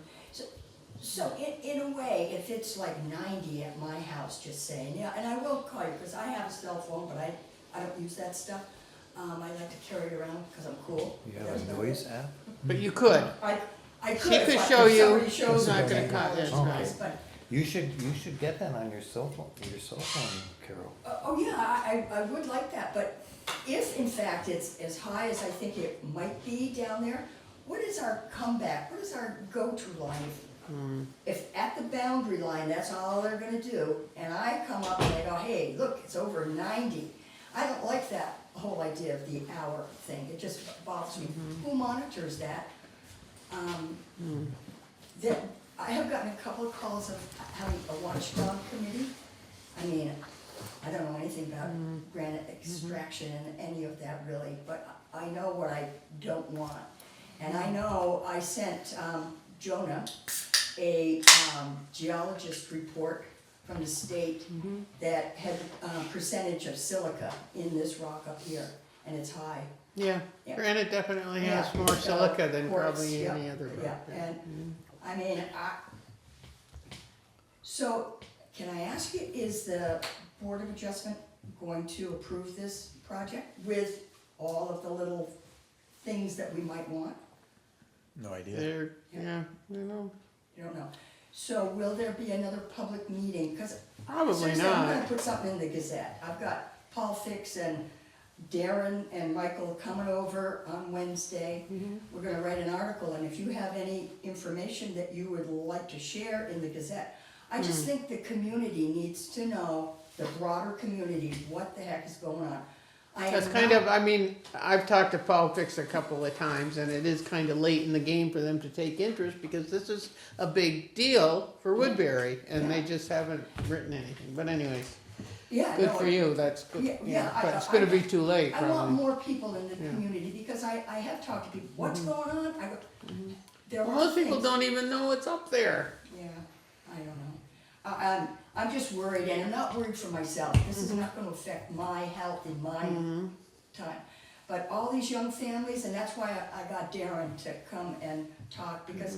So in a way, if it's like 90 at my house, just saying, yeah, and I will call you, because I have a cell phone, but I don't use that stuff. I like to carry it around because I'm cool. You have a noise app? but you could. I could She if could I- show if you. somebody shows It's not me, gonna I'll cut let it, you right. guys, but You should get that on your cell phone, Carol. Oh, yeah, I would like that, but if in fact it's as high as I think it might be down there, what is our comeback, what is our go-to line? If at the boundary line, that's all they're gonna do, and I come up and I go, hey, look, it's over 90. I don't like that whole idea of the hour thing, it just bothers me. Who monitors that? That, I have gotten a couple of calls of having a watchdog committee. I mean, I don't know anything about granite extraction and any of that really, but I know what I don't want. And I know I sent Jonah a geologist report from the state that had percentage of silica in this rock up here, and it's high. Yeah, Yeah. granite definitely has Yeah, more silica than quartz, probably yeah, any other rock. Yeah, and, I mean, so, can I ask you, is the Board of Adjustment going to approve this project with all of the little things that we might want? No idea. They're, yeah, you know, You don't know. So will there be another public meeting? Because probably seriously, I'm gonna not. put something in the Gazette. I've got Paul Fix and Darren and Michael coming over on Wednesday. We're gonna write an article, and if you have any information that you would like to share in the Gazette, I just think the community needs to know, the broader community, what the heck is going on. I am That's kind not- of, I mean, I've talked to Paul Fix a couple of times, and it is kind of late in the game for them to take interest, because this is a big deal for Woodbury, and they just haven't written anything, but anyways, Yeah, good no, for you, that's good, Yeah, yeah, yeah, but it's gonna be too late, I want probably. more people in the Yeah. community, because I have talked to people, what's going on? I go, there Well, are most people things. don't even know what's up there. Yeah, I don't know. I'm just worried, and I'm not worried for myself. This is not gonna affect my health in my time. But all these young families, and that's why I got Darren to come and talk, because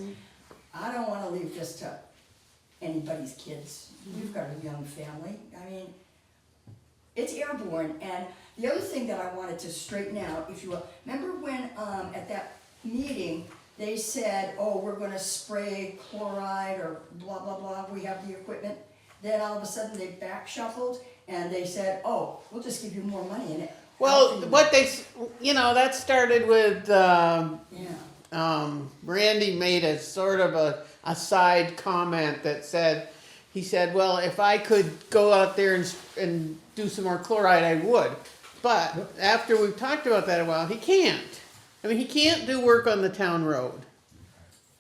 I don't wanna leave this to anybody's kids. You've got a young family. I mean, it's airborne. And the other thing that I wanted to straighten out, if you will, remember when, at that meeting, they said, oh, we're gonna spray chloride or blah, blah, blah, we have the equipment. Then all of a sudden they back shuffled and they said, oh, we'll just give you more money in it. Well, what they, you know, that started with, Yeah, Randy made a sort of a side comment that said, he said, well, if I could go out there and do some more chloride, I would. But after we've talked about that a while, he can't. I mean, he can't do work on the town road,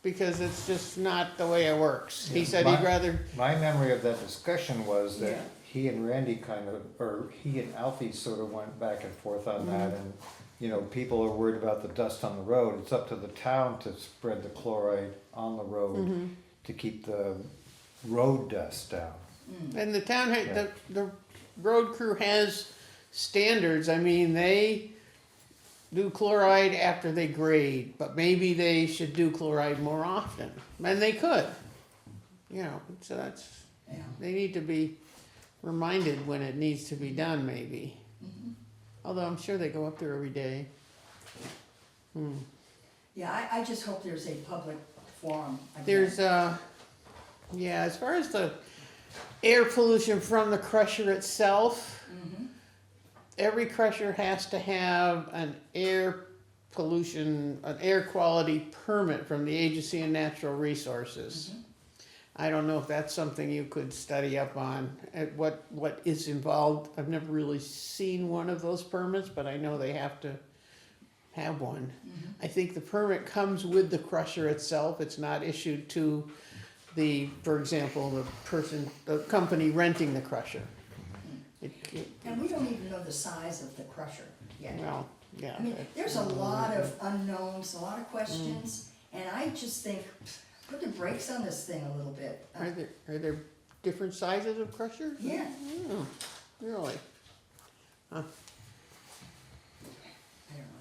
because it's just not the way it works. He said he'd rather, My memory of that discussion was that Yeah. he and Randy kind of, or he and Alfie sort of went back and forth on that, and, you know, people are worried about the dust on the road. It's up to the town to spread the chloride on the road to keep the road dust down. and the town, Yeah. the road crew has standards. I mean, they do chloride after they grade, but maybe they should do chloride more often, and they could. You know, so that's, yeah. they need to be reminded when it needs to be done, maybe. Although I'm sure they go up there every day. Yeah, I just hope there's a public forum. again. There's, yeah, as far as the air pollution from the crusher itself. Mhm. Every crusher has to have an air quality permit from the Agency of Natural Resources. I don't know if that's something you could study up on, at what is involved. I've never really seen one of those permits, but I know they have to have one. I think the permit comes with the crusher itself. It's not issued to for example, the company renting the crusher. And we don't even know the size of the crusher yet. Well, yeah. I mean, there's a lot of unknowns, a lot of questions, and I just think, put the brakes on this thing a little bit. Are there different sizes of crushers? Yeah. Oh, really? I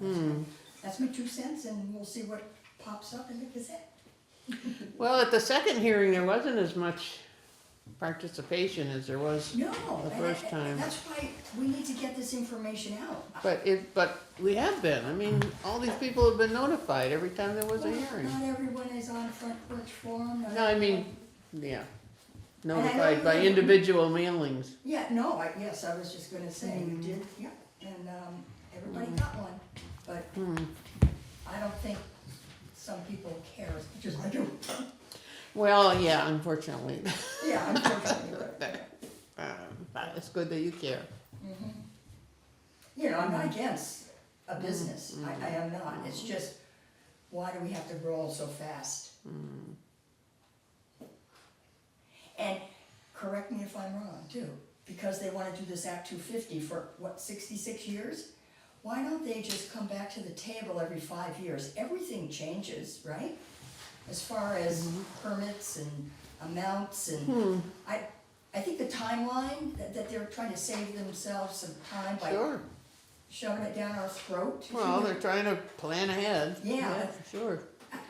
don't know. That's my 2 cents, and we'll see what pops up in the Gazette. Well, at the second hearing, there wasn't as much participation as there was, No, The first time. that's why we need to get this information out. but we have been. I mean, all these people have been notified every time there was a Well, hearing. Not everyone is on Front Porch Forum. not No, I mean, everyone- yeah, And I know notified by you- individual mailings. Yeah, no, yes, I was just gonna say, you did, yeah, and, everybody got one, but I don't think some people care as much as I do. Well, yeah, unfortunately, Yeah, unfortunately, right. but it's good that you care. You know, I'm not against a business, I am not, it's just, why do we have to roll so fast? And correct me if I'm wrong too, because they wanna do this Act 250 for, 66 years? Why don't they just come back to the table every 5 years? Everything changes, right? As far as permits and amounts and, I think the timeline, that they're trying to save themselves some time by Sure. shoving it down our throat. Well, they're trying to plan ahead. Yeah. For sure.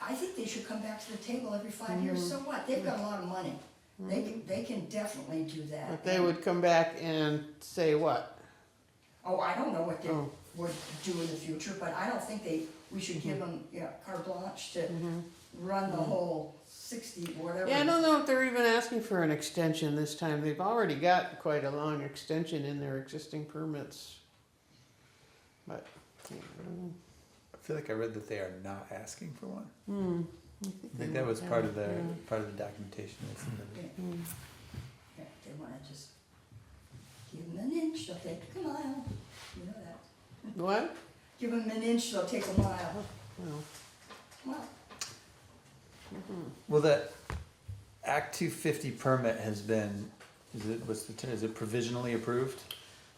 I think they should come back to the table every 5 years, so what? They've got a lot of money. They can definitely do that. But they would come back and say what? Oh, I don't know what they Oh. would do in the future, but I don't think we should give them, carte blanche to run the whole 60, whatever. Yeah, I don't know if they're even asking for an extension this time. They've already got quite a long extension in their existing permits. But, yeah, I don't know. I feel like I read that they are not asking for one. I I think that was part of the documentation they submitted. Yeah, they wanna just give them an inch, they'll take a mile, you know that. What? Give them an inch, they'll take a mile. Well, Well, Well, the Act 250 permit has been, is it provisionally approved?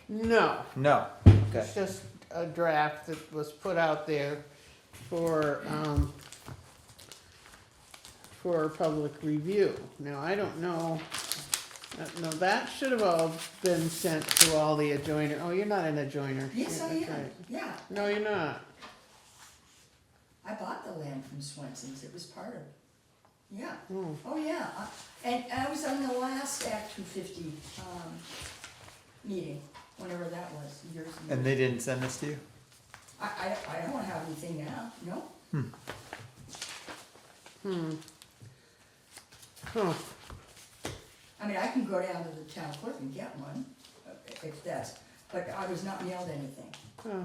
no, No, okay. it's just a draft that was put out there for public review. Now, I don't know, no, that should have all been sent to all the adjoiner. Oh, you're not an adjoiner. yes, Yeah, I that's am, right. yeah. No, you're not. I bought the land from Swenson's, it was part of, yeah. Hmm. Oh, yeah, and I was on the last Act 250, meeting, whenever that was, years ago. And they didn't send this to you? I don't have anything now, no? Huh. I mean, I can go down to the town clerk and get one, if that's, but I was not mailed anything. Huh.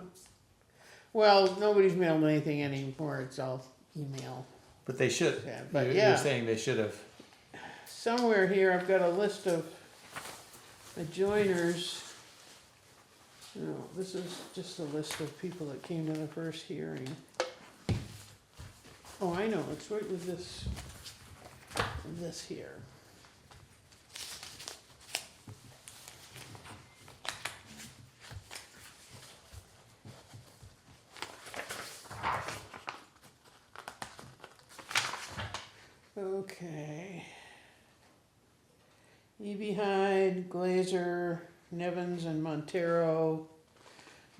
Well, nobody's mailed anything anymore, it's all email. But they should. Yeah, but You're yeah. saying they should have. Somewhere here, I've got a list of adjoiners. No, this is just a list of people that came to the first hearing. Oh, I know, it's right with this here. Okay. Hyde, Glazer, Nevins and Montero,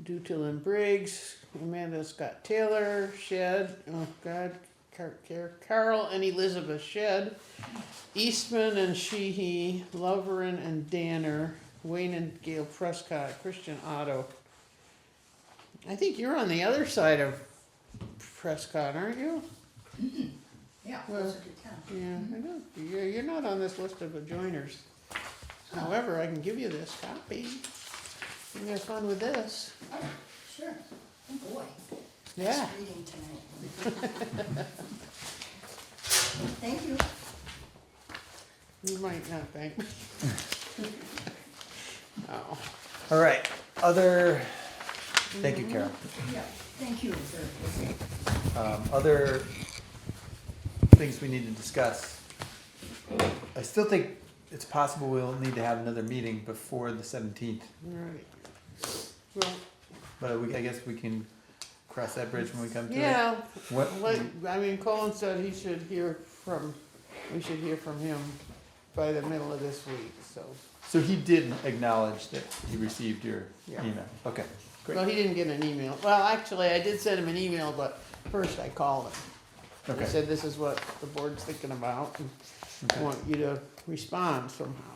Dutil and Briggs, Amanda Scott Taylor, Shed, oh God, Carl and Elizabeth Shed, Eastman and Sheehy, Loverin and Danner, Wayne and Gail Prescott, Christian Otto. I think you're on the other side of Prescott, aren't you? Yeah, Well, closer to town. Yeah, I know. You're not on this list of adjoiners. However, I can give you this copy. You can have fun with this. Oh, sure. Oh, boy. Yeah. Nice reading tonight. Thank you. You might not thank me. Oh. All right, thank you, Carol. Yeah, thank you for, Other things we need to discuss. I still think it's possible we'll need to have another meeting before the 17th, Right. Well, but I guess we can cross that bridge when we come to it. yeah, What, I mean, Colin said we should hear from him by the middle of this week, so. so he did acknowledge that he received your Yeah. email. Okay, great. Well, he didn't get an email. Well, actually, I did send him an email, but first I called him. I Okay. said, this is what the board's thinking about, and I Okay. want you to respond somehow.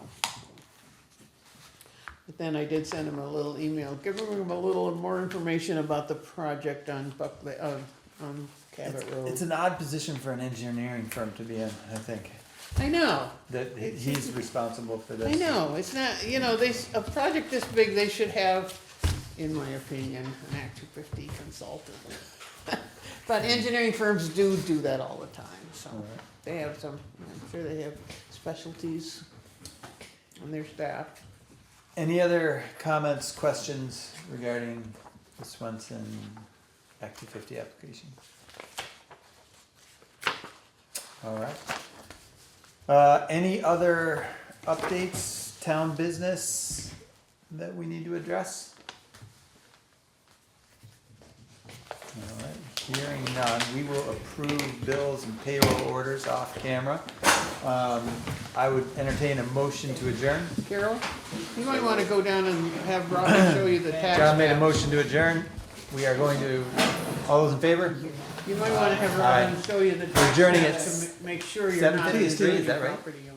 But then I did send him a little email, giving him a little more information about the project on Buckley, on Cabot Road. It's an odd position for an engineering firm to be in, I think, I know, that he's responsible for this. I know, it's not, a project this big, they should have, in my opinion, an Act 250 consultant. But engineering firms do that all the time, so All right. they have some, I'm sure they have specialties on their staff. Any other comments, questions regarding the Swenson Act 250 application? All right. Any other updates, town business that we need to address? All right, hearing none, we will approve bills and payroll orders off camera. I would entertain a motion to adjourn. Carol, you might wanna go down and have Robin show you the tax John made a map. motion to adjourn. We are going to, all those in favor? You might wanna have Aye. Robin show you the We're tax adjourning map at to make sure you're not 7:53, is that right? property owner.